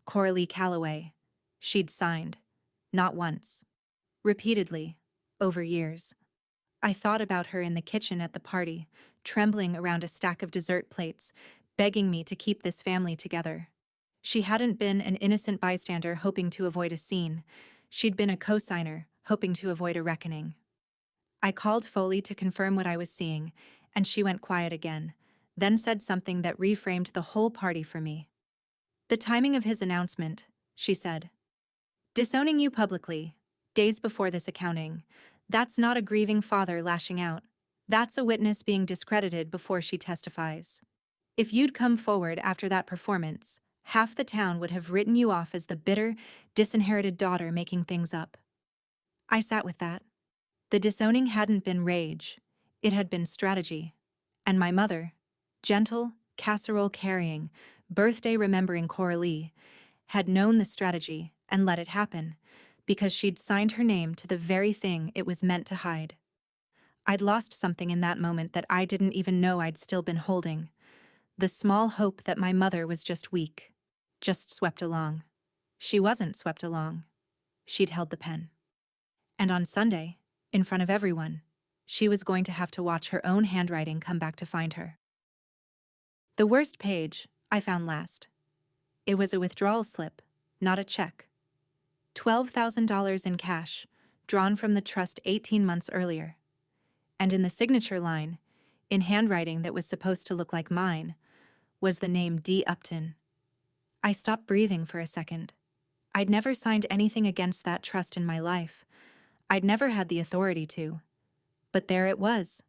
Coralie Calloway. She'd signed. Not once. Repeatedly. Over years. I thought about her in the kitchen at the party, trembling around a stack of dessert plates, begging me to keep this family together. She hadn't been an innocent bystander hoping to avoid a scene. She'd been a co-signer, hoping to avoid a reckoning. I called Foley to confirm what I was seeing, and she went quiet again, then said something that reframed the whole party for me. "The timing of his announcement," she said. "Disowning you publicly, days before this accounting. That's not a grieving father lashing out. That's a witness being discredited before she testifies. If you'd come forward after that performance, half the town would have written you off as the bitter, disinherited daughter making things up." I sat with that. The disowning hadn't been rage. It had been strategy. And my mother, gentle, casserole-carrying, birthday-remembering Coralie, had known the strategy and let it happen, because she'd signed her name to the very thing it was meant to hide. I'd lost something in that moment that I didn't even know I'd still been holding. The small hope that my mother was just weak, just swept along. She wasn't swept along. She'd held the pen. And on Sunday, in front of everyone, she was going to have to watch her own handwriting come back to find her. The worst page I found last. It was a withdrawal slip, not a check. $12,000 in cash, drawn from the trust 18 months earlier. And in the signature line, in handwriting that was supposed to look like mine, was the name D. Upton. I stopped breathing for a second. I'd never signed anything against that trust in my life. I'd never had the authority to. But there it was,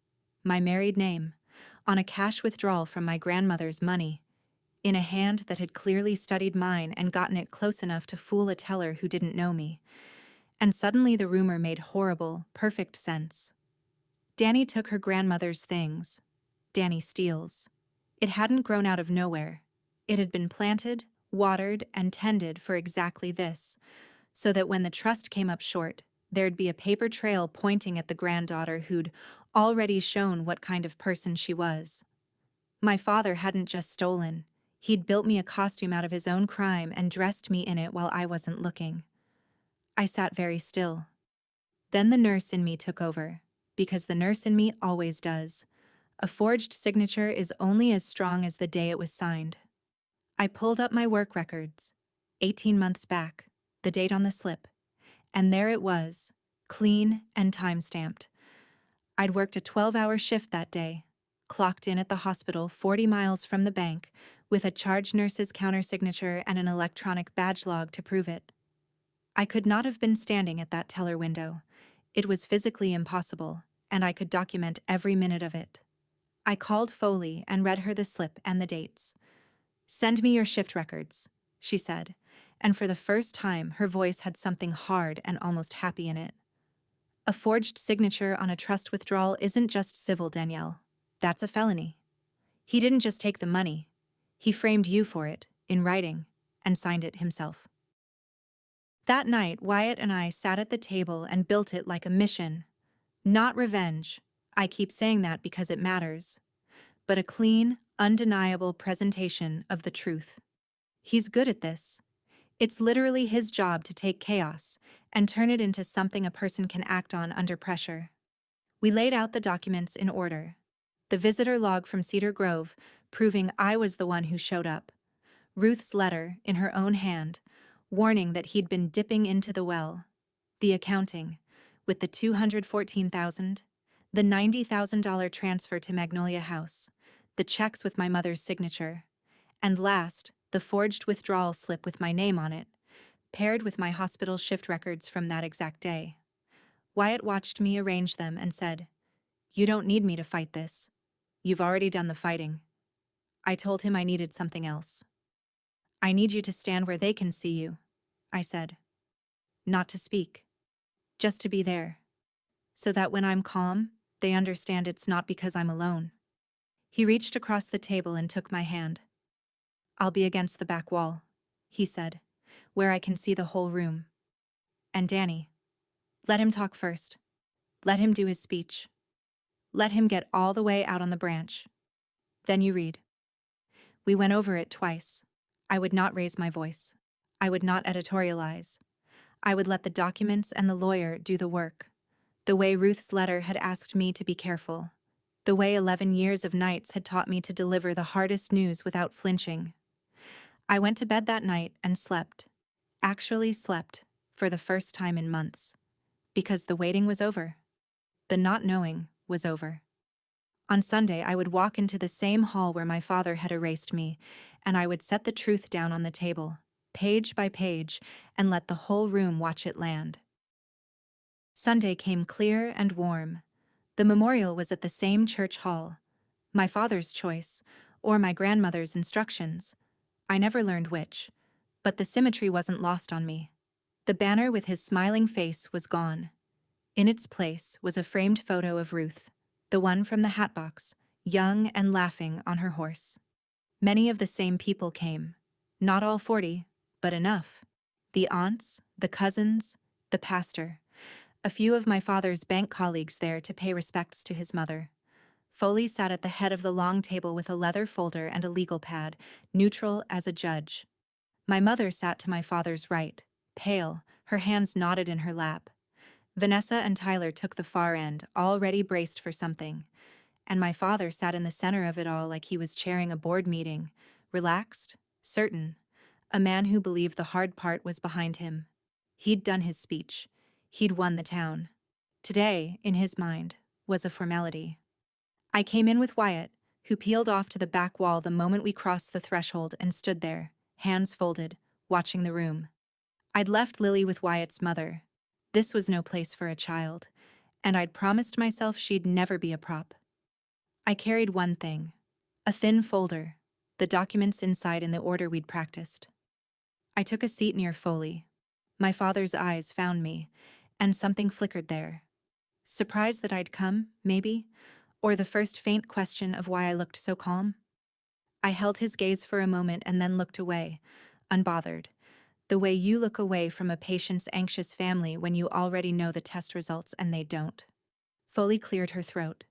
my married name, on a cash withdrawal from my grandmother's money, in a hand that had clearly studied mine and gotten it close enough to fool a teller who didn't know me. And suddenly the rumor made horrible, perfect sense. Danny took her grandmother's things. Danny steals. It hadn't grown out of nowhere. It had been planted, watered, and tended for exactly this, so that when the trust came up short, there'd be a paper trail pointing at the granddaughter who'd already shown what kind of person she was. My father hadn't just stolen. He'd built me a costume out of his own crime and dressed me in it while I wasn't looking. I sat very still. Then the nurse in me took over, because the nurse in me always does. A forged signature is only as strong as the day it was signed. I pulled up my work records, 18 months back, the date on the slip, and there it was, clean and time-stamped. I'd worked a 12-hour shift that day, clocked in at the hospital 40 miles from the bank, with a charge nurse's countersignature and an electronic badge log to prove it. I could not have been standing at that teller window. It was physically impossible, and I could document every minute of it. I called Foley and read her the slip and the dates. "Send me your shift records," she said, and for the first time her voice had something hard and almost happy in it. "A forged signature on a trust withdrawal isn't just civil, Danielle. That's a felony. He didn't just take the money. He framed you for it, in writing, and signed it himself." That night, Wyatt and I sat at the table and built it like a mission. Not revenge. I keep saying that because it matters. But a clean, undeniable presentation of the truth. He's good at this. It's literally his job to take chaos and turn it into something a person can act on under pressure. We laid out the documents in order. The visitor log from Cedar Grove, proving I was the one who showed up. Ruth's letter, in her own hand, warning that he'd been dipping into the well. The accounting, with the $214,000, the $90,000 transfer to Magnolia House, the checks with my mother's signature, and last, the forged withdrawal slip with my name on it, paired with my hospital shift records from that exact day. Wyatt watched me arrange them and said, "You don't need me to fight this. You've already done the fighting." I told him I needed something else. "I need you to stand where they can see you," I said. "Not to speak. Just to be there. So that when I'm calm, they understand it's not because I'm alone." He reached across the table and took my hand. "I'll be against the back wall," he said, "where I can see the whole room. And Danny, let him talk first. Let him do his speech. Let him get all the way out on the branch. Then you read." We went over it twice. I would not raise my voice. I would not editorialize. I would let the documents and the lawyer do the work. The way Ruth's letter had asked me to be careful. The way 11 years of nights had taught me to deliver the hardest news without flinching. I went to bed that night and slept. Actually slept, for the first time in months. Because the waiting was over. The not knowing was over. On Sunday, I would walk into the same hall where my father had erased me, and I would set the truth down on the table, page by page, and let the whole room watch it land. Sunday came clear and warm. The memorial was at the same church hall. My father's choice, or my grandmother's instructions. I never learned which, but the symmetry wasn't lost on me. The banner with his smiling face was gone. In its place was a framed photo of Ruth, the one from the hatbox, young and laughing on her horse. Many of the same people came. Not all 40, but enough. The aunts, the cousins, the pastor. A few of my father's bank colleagues there to pay respects to his mother. Foley sat at the head of the long table with a leather folder and a legal pad, neutral as a judge. My mother sat to my father's right, pale, her hands knotted in her lap. Vanessa and Tyler took the far end, already braced for something, and my father sat in the center of it all like he was chairing a board meeting, relaxed, certain, a man who believed the hard part was behind him. He'd done his speech. He'd won the town. Today, in his mind, was a formality. I came in with Wyatt, who peeled off to the back wall the moment we crossed the threshold and stood there, hands folded, watching the room. I'd left Lily with Wyatt's mother. This was no place for a child, and I'd promised myself she'd never be a prop. I carried one thing, a thin folder, the documents inside in the order we'd practiced. I took a seat near Foley. My father's eyes found me, and something flickered there. Surprised that I'd come, maybe? Or the first faint question of why I looked so calm? I held his gaze for a moment and then looked away, unbothered. The way you look away from a patient's anxious family when you already know the test results and they don't. Foley cleared her throat.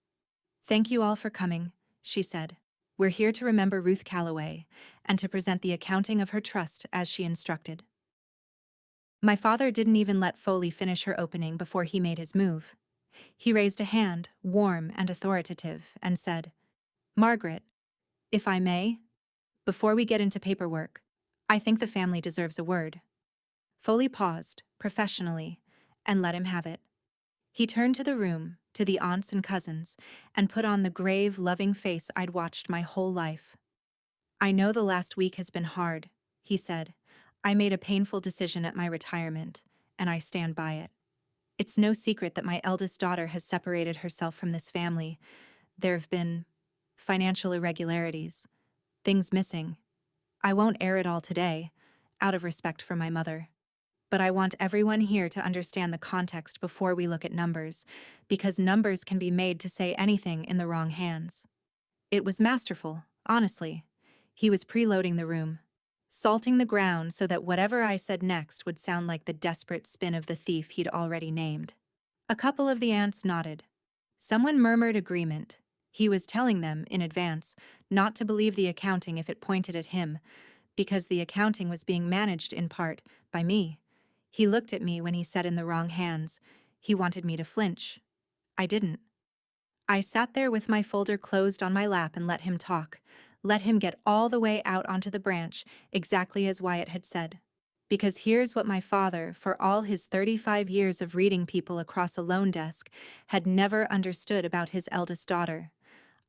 "Thank you all for coming," she said. "We're here to remember Ruth Calloway and to present the accounting of her trust as she instructed." My father didn't even let Foley finish her opening before he made his move. He raised a hand, warm and authoritative, and said, "Margaret, if I may, before we get into paperwork, I think the family deserves a word." Foley paused, professionally, and let him have it. He turned to the room, to the aunts and cousins, and put on the grave, loving face I'd watched my whole life. "I know the last week has been hard," he said. "I made a painful decision at my retirement, and I stand by it. It's no secret that my eldest daughter has separated herself from this family. There have been financial irregularities, things missing. I won't air it all today, out of respect for my mother. But I want everyone here to understand the context before we look at numbers, because numbers can be made to say anything in the wrong hands." It was masterful, honestly. He was preloading the room, salting the ground so that whatever I said next would sound like the desperate spin of the thief he'd already named. A couple of the aunts nodded. Someone murmured agreement. He was telling them, in advance, not to believe the accounting if it pointed at him, because the accounting was being managed, in part, by me. He looked at me when he said "in the wrong hands." He wanted me to flinch. I didn't. I sat there with my folder closed on my lap and let him talk, let him get all the way out onto the branch, exactly as Wyatt had said. Because here's what my father, for all his 35 years of reading people across a loan desk, had never understood about his eldest daughter.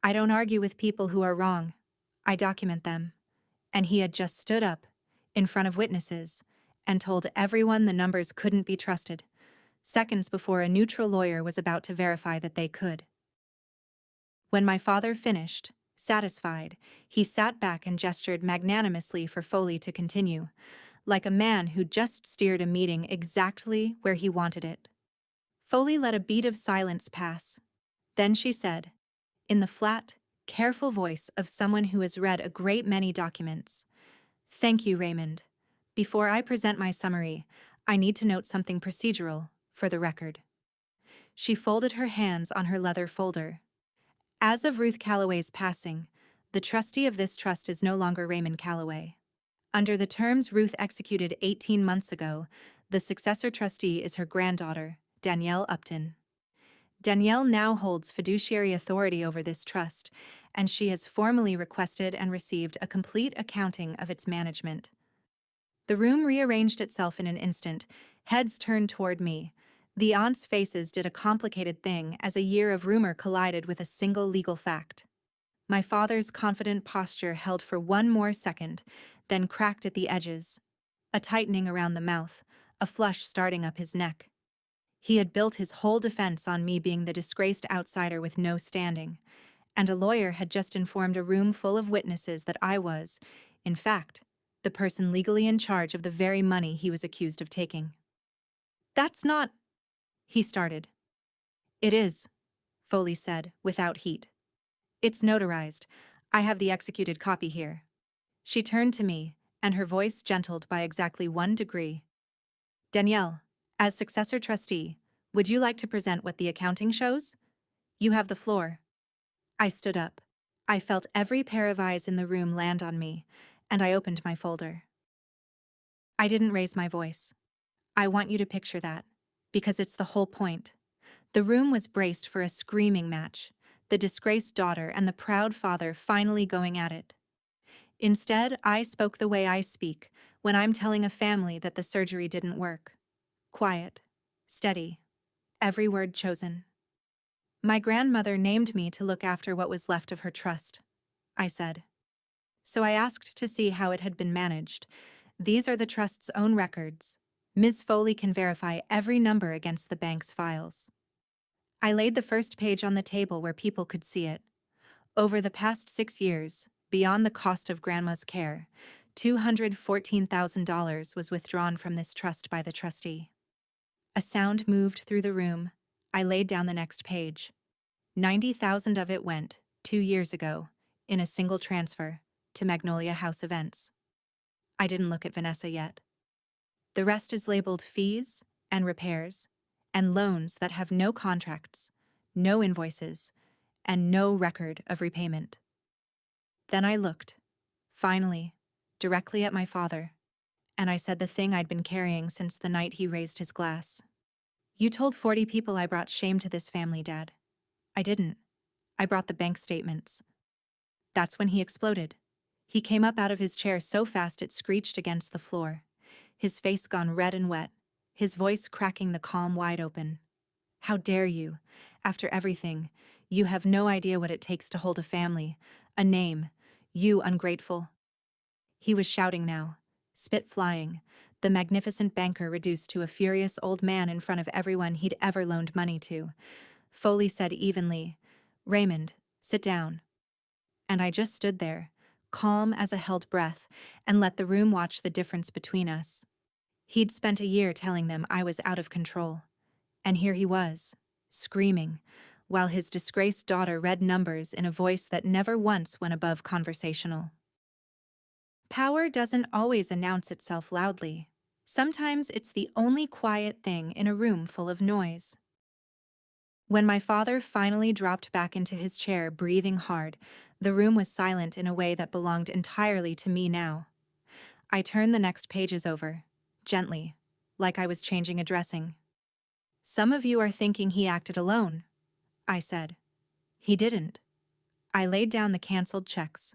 I don't argue with people who are wrong. I document them. And he had just stood up, in front of witnesses, and told everyone the numbers couldn't be trusted, seconds before a neutral lawyer was about to verify that they could. When my father finished, satisfied, he sat back and gestured magnanimously for Foley to continue, like a man who just steered a meeting exactly where he wanted it. Foley let a beat of silence pass. Then she said, in the flat, careful voice of someone who has read a great many documents, "Thank you, Raymond. Before I present my summary, I need to note something procedural, for the record." She folded her hands on her leather folder. "As of Ruth Calloway's passing, the trustee of this trust is no longer Raymond Calloway. Under the terms Ruth executed 18 months ago, the successor trustee is her granddaughter, Danielle Upton. Danielle now holds fiduciary authority over this trust, and she has formally requested and received a complete accounting of its management." The room rearranged itself in an instant, heads turned toward me. The aunts' faces did a complicated thing as a year of rumor collided with a single legal fact. My father's confident posture held for one more second, then cracked at the edges. A tightening around the mouth, a flush starting up his neck. He had built his whole defense on me being the disgraced outsider with no standing, and a lawyer had just informed a room full of witnesses that I was, in fact, the person legally in charge of the very money he was accused of taking. "That's not—" he started. "It is," Foley said, without heat. "It's notarized. I have the executed copy here." She turned to me, and her voice gentled by exactly 1 degree. "Danielle, as successor trustee, would you like to present what the accounting shows? You have the floor." I stood up. I felt every pair of eyes in the room land on me, and I opened my folder. I didn't raise my voice. I want you to picture that, because it's the whole point. The room was braced for a screaming match, the disgraced daughter and the proud father finally going at it. Instead, I spoke the way I speak when I'm telling a family that the surgery didn't work. Quiet, steady, every word chosen. "My grandmother named me to look after what was left of her trust," I said. "So I asked to see how it had been managed. These are the trust's own records. Ms. Foley can verify every number against the bank's files." I laid the first page on the table where people could see it. Over the past 6 years, beyond the cost of Grandma's care, $214,000 was withdrawn from this trust by the trustee. A sound moved through the room, I laid down the next page. 90,000 of it went, 2 years ago, in a single transfer, to Magnolia House Events. I didn't look at Vanessa yet. The rest is labeled fees and repairs and loans that have no contracts, no invoices, and no record of repayment. Then I looked, finally, directly at my father, and I said the thing I'd been carrying since the night he raised his glass. You told 40 people I brought shame to this family, Dad. I didn't. I brought the bank statements. That's when he exploded. He came up out of his chair so fast it screeched against the floor, his face gone red and wet, his voice cracking the calm wide open. How dare you? After everything, you have no idea what it takes to hold a family, a name, you ungrateful. He was shouting now, spit flying, the magnificent banker reduced to a furious old man in front of everyone he'd ever loaned money to. Foley said evenly, "Raymond, sit down." And I just stood there, calm as a held breath, and let the room watch the difference between us. He'd spent a year telling them I was out of control. And here he was, screaming, while his disgraced daughter read numbers in a voice that never once went above conversational. Power doesn't always announce itself loudly. Sometimes it's the only quiet thing in a room full of noise. When my father finally dropped back into his chair, breathing hard, the room was silent in a way that belonged entirely to me now. I turned the next pages over, gently, like I was changing a dressing. Some of you are thinking he acted alone, I said. He didn't. I laid down the canceled checks.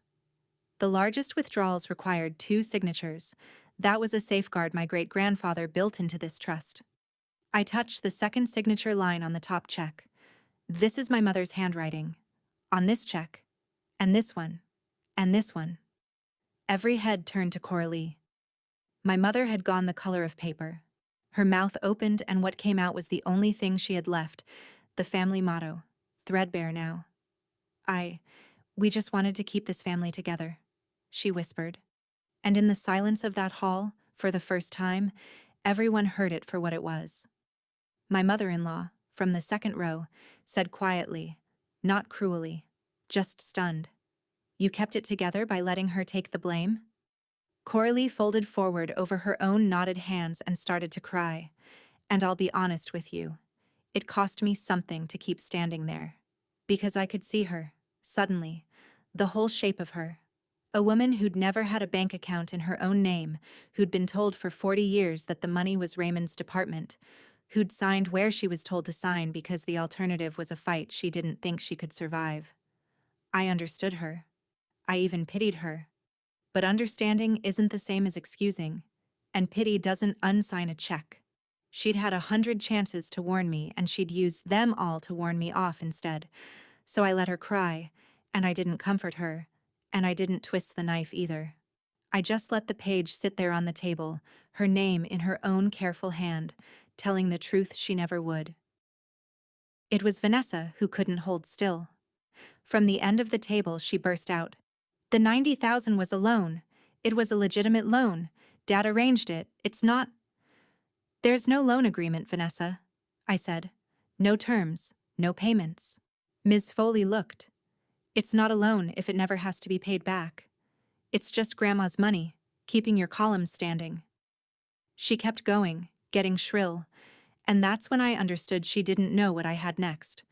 The largest withdrawals required 2 signatures. That was a safeguard my great-grandfather built into this trust. I touched the second signature line on the top check. This is my mother's handwriting. On this check, and this one, and this one. Every head turned to Coralie. My mother had gone the color of paper. Her mouth opened, and what came out was the only thing she had left, the family motto, threadbare now. We just wanted to keep this family together, she whispered. And in the silence of that hall, for the first time, everyone heard it for what it was. My mother-in-law, from the second row, said quietly, not cruelly, just stunned, "You kept it together by letting her take the blame?" Coralie folded forward over her own knotted hands and started to cry. And I'll be honest with you, it cost me something to keep standing there. Because I could see her, suddenly, the whole shape of her. A woman who'd never had a bank account in her own name, who'd been told for 40 years that the money was Raymond's department, who'd signed where she was told to sign because the alternative was a fight she didn't think she could survive. I understood her. I even pitied her. But understanding isn't the same as excusing, and pity doesn't unsign a check. She'd had 100 chances to warn me, and she'd used them all to warn me off instead. So I let her cry, and I didn't comfort her, and I didn't twist the knife either. I just let the page sit there on the table, her name in her own careful hand, telling the truth she never would. It was Vanessa who couldn't hold still. From the end of the table she burst out. The 90,000 was a loan. It was a legitimate loan. Dad arranged it. It's not. There's no loan agreement, Vanessa, I said. No terms, no payments. Ms. Foley looked. It's not a loan if it never has to be paid back. It's just Grandma's money, keeping your columns standing. She kept going, getting shrill, and that's when I understood she didn't know what I had next.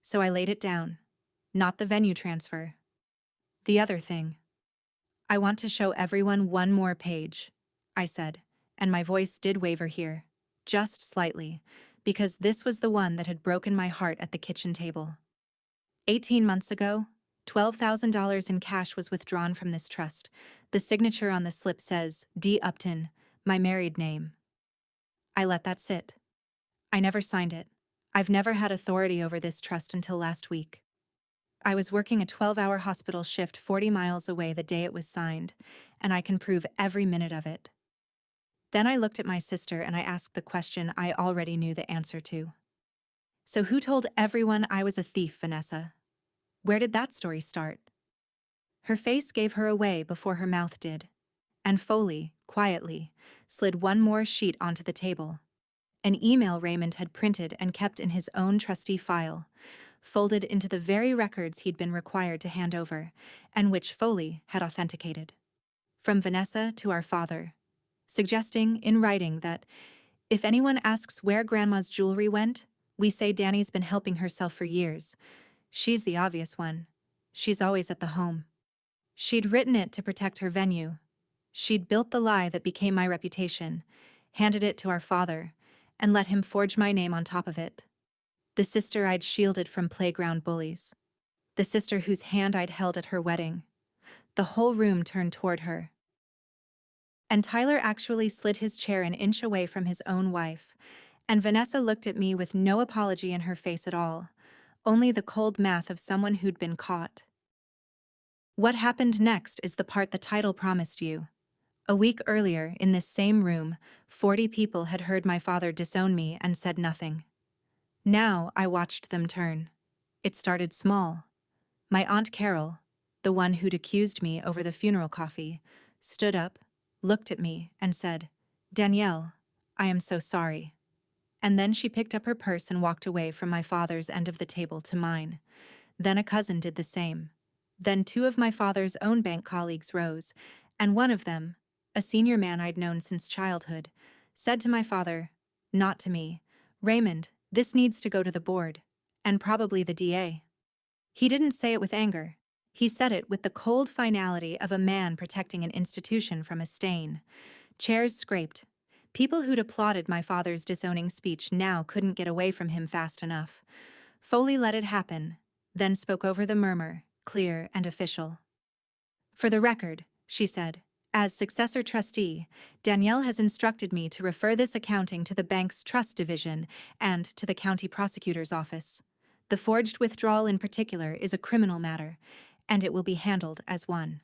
So I laid it down. Not the venue transfer. The other thing. I want to show everyone one more page, I said, and my voice did waver here, just slightly, because this was the one that had broken my heart at the kitchen table. 18 months ago, $12,000 in cash was withdrawn from this trust. The signature on the slip says, D. Upton, my married name. I let that sit. I never signed it. I've never had authority over this trust until last week. I was working a 12-hour hospital shift 40 miles away the day it was signed, and I can prove every minute of it. Then I looked at my sister and I asked the question I already knew the answer to. So who told everyone I was a thief, Vanessa? Where did that story start? Her face gave her away before her mouth did, and Foley, quietly, slid one more sheet onto the table. an email Raymond had printed and kept in his own trustee file, folded into the very records he'd been required to hand over, and which Foley had authenticated. From Vanessa to our father, suggesting in writing that if anyone asks where Grandma's jewelry went, we say Danny's been helping herself for years. She's the obvious one. She's always at the home. She'd written it to protect her venue. She'd built the lie that became my reputation, handed it to our father, and let him forge my name on top of it. The sister I'd shielded from playground bullies. The sister whose hand I'd held at her wedding. The whole room turned toward her. And Tyler actually slid his chair an inch away from his own wife, and Vanessa looked at me with no apology in her face at all, only the cold math of someone who'd been caught. What happened next is the part the title promised you. A week earlier, in this same room, 40 people had heard my father disown me and said nothing. Now I watched them turn. It started small. My Aunt Carol, the one who'd accused me over the funeral coffee, stood up, looked at me, and said, "Danielle, I am so sorry." And then she picked up her purse and walked away from my father's end of the table to mine. Then a cousin did the same. Then 2 of my father's own bank colleagues rose, and one of them, a senior man I'd known since childhood, said to my father, not to me, "Raymond, this needs to go to the board, and probably the DA." He didn't say it with anger. He said it with the cold finality of a man protecting an institution from a stain. Chairs scraped. People who'd applauded my father's disowning speech now couldn't get away from him fast enough. Foley let it happen, then spoke over the murmur, clear and official. "For the record," she said, "as successor trustee, Danielle has instructed me to refer this accounting to the bank's trust division and to the county prosecutor's office. The forged withdrawal in particular is a criminal matter, and it will be handled as one."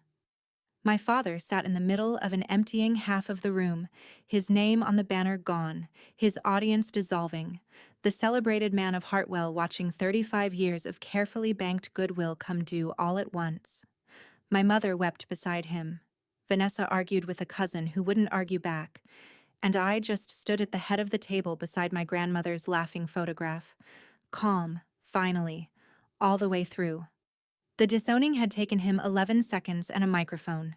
My father sat in the middle of an emptying half of the room, his name on the banner gone, his audience dissolving, the celebrated man of Hartwell watching 35 years of carefully banked goodwill come due all at once. My mother wept beside him. Vanessa argued with a cousin who wouldn't argue back, and I just stood at the head of the table beside my grandmother's laughing photograph, calm, finally, all the way through. The disowning had taken him 11 seconds and a microphone.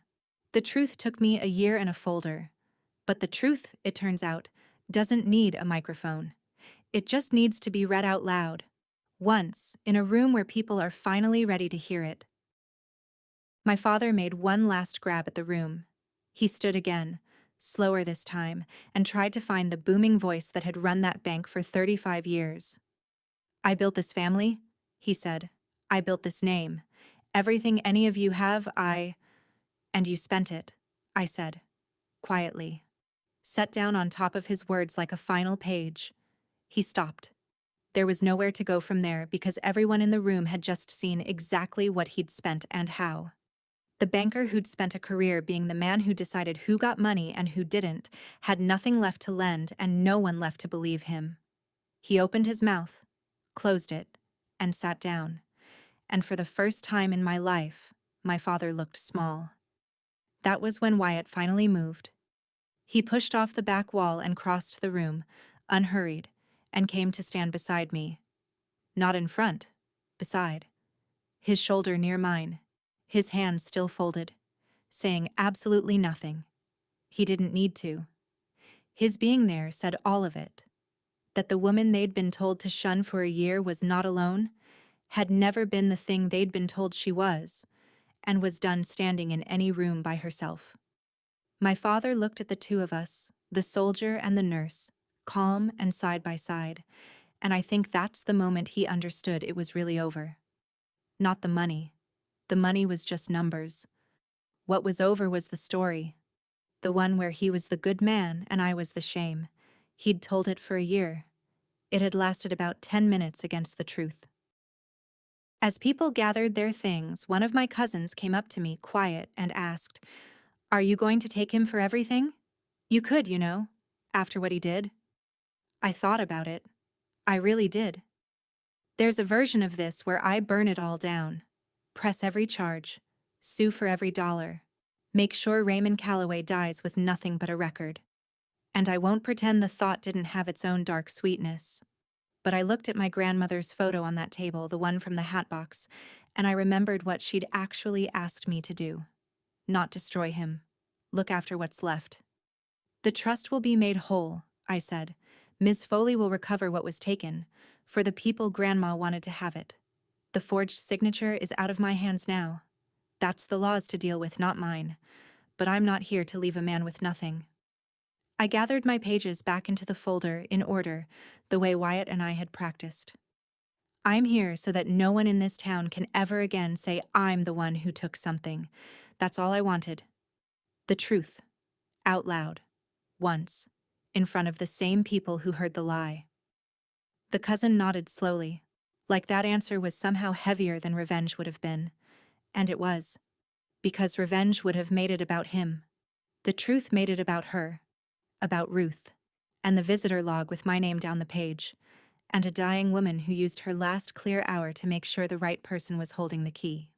The truth took me a year and a folder. But the truth, it turns out, doesn't need a microphone. It just needs to be read out loud. Once, in a room where people are finally ready to hear it. My father made one last grab at the room. He stood again, slower this time, and tried to find the booming voice that had run that bank for 35 years. "I built this family," he said. "I built this name. Everything any of you have, And you spent it," I said, quietly. Set down on top of his words like a final page. He stopped. There was nowhere to go from there because everyone in the room had just seen exactly what he'd spent and how. The banker who'd spent a career being the man who decided who got money and who didn't had nothing left to lend and no one left to believe him. He opened his mouth, closed it, and sat down. And for the first time in my life, my father looked small. That was when Wyatt finally moved. He pushed off the back wall and crossed the room, unhurried, and came to stand beside me. Not in front, beside. His shoulder near mine, his hands still folded, saying absolutely nothing. He didn't need to. His being there said all of it. That the woman they'd been told to shun for a year was not alone, had never been the thing they'd been told she was, and was done standing in any room by herself. My father looked at the 2 of us, the soldier and the nurse, calm and side by side, and I think that's the moment he understood it was really over. Not the money. The money was just numbers. What was over was the story. The one where he was the good man and I was the shame. He'd told it for a year. It had lasted about 10 minutes against the truth. As people gathered their things, one of my cousins came up to me, quiet, and asked, "Are you going to take him for everything? You could, you know, after what he did." I thought about it. I really did. There's a version of this where I burn it all down. Press every charge. Sue for every dollar. Make sure Raymond Calloway dies with nothing but a record. And I won't pretend the thought didn't have its own dark sweetness. But I looked at my grandmother's photo on that table, the one from the hatbox, and I remembered what she'd actually asked me to do. Not destroy him. Look after what's left. The trust will be made whole, I said. Ms. Foley will recover what was taken, for the people Grandma wanted to have it. The forged signature is out of my hands now. That's the law's to deal with, not mine. But I'm not here to leave a man with nothing. I gathered my pages back into the folder in order, the way Wyatt and I had practiced. I'm here so that no one in this town can ever again say I'm the one who took something. That's all I wanted. The truth. Out loud. Once. In front of the same people who heard the lie. The cousin nodded slowly, like that answer was somehow heavier than revenge would have been. And it was. Because revenge would have made it about him. The truth made it about her. About Ruth. And the visitor log with my name down the page. And a dying woman who used her last clear hour to make sure the right person was holding the key.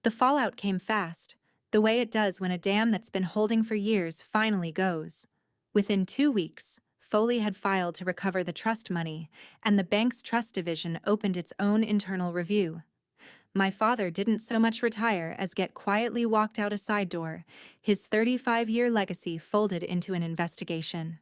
The fallout came fast, the way it does when a dam that's been holding for years finally goes. Within 2 weeks, Foley had filed to recover the trust money, and the bank's trust division opened its own internal review. My father didn't so much retire as get quietly walked out a side door, his 35-year legacy folded into an investigation.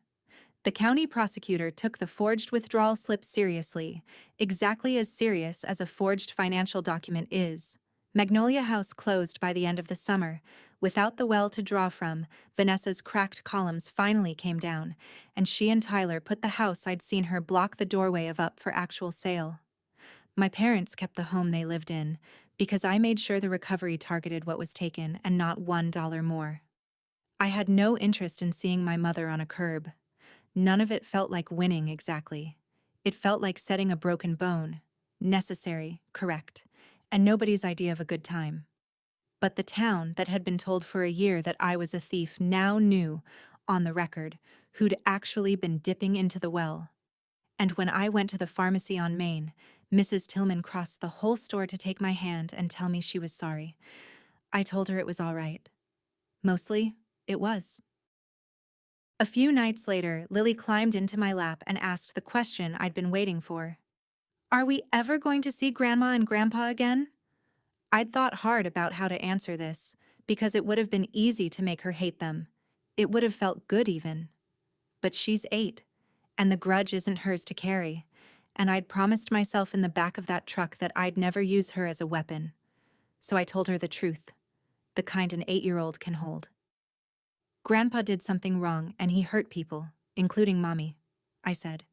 The county prosecutor took the forged withdrawal slip seriously, exactly as serious as a forged financial document is. Magnolia House closed by the end of the summer. Without the well to draw from, Vanessa's cracked columns finally came down, and she and Tyler put the house I'd seen her block the doorway of up for actual sale. My parents kept the home they lived in, because I made sure the recovery targeted what was taken and not $1 more. I had no interest in seeing my mother on a curb. None of it felt like winning exactly. It felt like setting a broken bone. Necessary, correct, and nobody's idea of a good time. But the town that had been told for a year that I was a thief now knew, on the record, who'd actually been dipping into the well. And when I went to the pharmacy on Main, Mrs. Tillman crossed the whole store to take my hand and tell me she was sorry. I told her it was all right. Mostly, it was. A few nights later, Lily climbed into my lap and asked the question I'd been waiting for. Are we ever going to see Grandma and Grandpa again? I'd thought hard about how to answer this, because it would have been easy to make her hate them. It would have felt good even. But she's 8, and the grudge isn't hers to carry, and I'd promised myself in the back of that truck that I'd never use her as a weapon. So I told her the truth, the kind an 8-year-old can hold. Grandpa did something wrong and he hurt people, including Mommy, I said.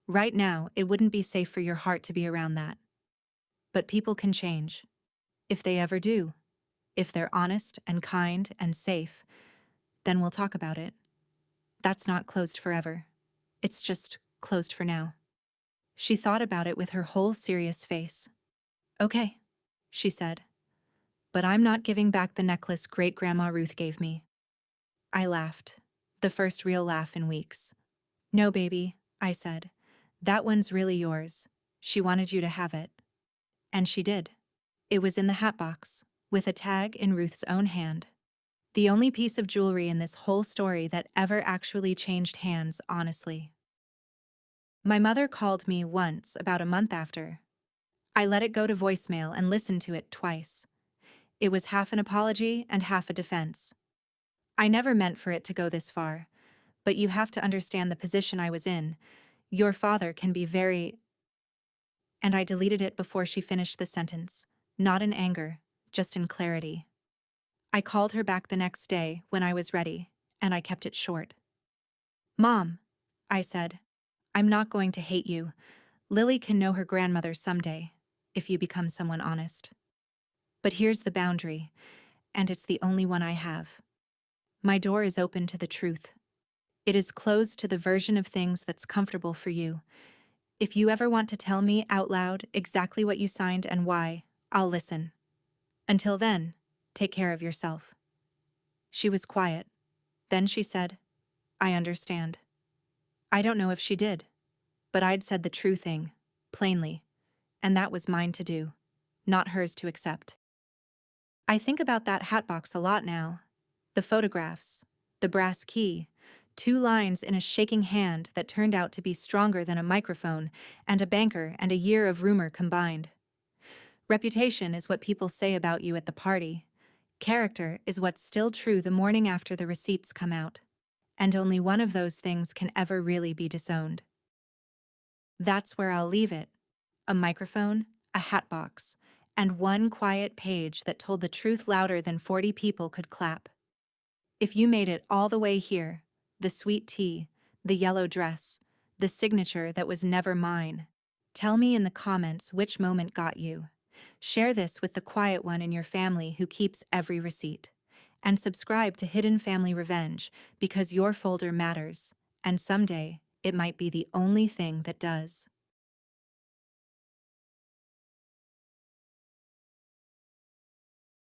Right now, it wouldn't be safe for your heart to be around that. But people can change. If they ever do, if they're honest and kind and safe, then we'll talk about it. That's not closed forever. It's just closed for now. She thought about it with her whole serious face. Okay, she said. But I'm not giving back the necklace Great-Grandma Ruth gave me. I laughed, the first real laugh in weeks. No, baby, I said. That one's really yours. She wanted you to have it. And she did. It was in the hatbox, with a tag in Ruth's own hand. The only piece of jewelry in this whole story that ever actually changed hands, honestly. My mother called me once about a month after. I let it go to voicemail and listened to it twice. It was half an apology and half a defense. I never meant for it to go this far, but you have to understand the position I was in. Your father can be very... And I deleted it before she finished the sentence, not in anger, just in clarity. I called her back the next day when I was ready, and I kept it short. Mom, I said, I'm not going to hate you. Lily can know her grandmother someday, if you become someone honest. But here's the boundary, and it's the only one I have. My door is open to the truth. It is closed to the version of things that's comfortable for you. If you ever want to tell me out loud exactly what you signed and why, I'll listen. Until then, take care of yourself. She was quiet. Then she said, I understand. I don't know if she did, but I'd said the true thing, plainly, and that was mine to do, not hers to accept. I think about that hatbox a lot now. The photographs, the brass key, 2 lines in a shaking hand that turned out to be stronger than a microphone, and a banker and a year of rumor combined. Reputation is what people say about you at the party. Character is what's still true the morning after the receipts come out. And only one of those things can ever really be disowned. That's where I'll leave it. A microphone, a hatbox, and one quiet page that told the truth louder than 40 people could clap. If you made it all the way here, the sweet tea, the yellow dress, the signature that was never mine, tell me in the comments which moment got you. Share this with the quiet one in your family who keeps every receipt. And subscribe to Hidden Family Revenge because your folder matters, and someday it might be the only thing that does.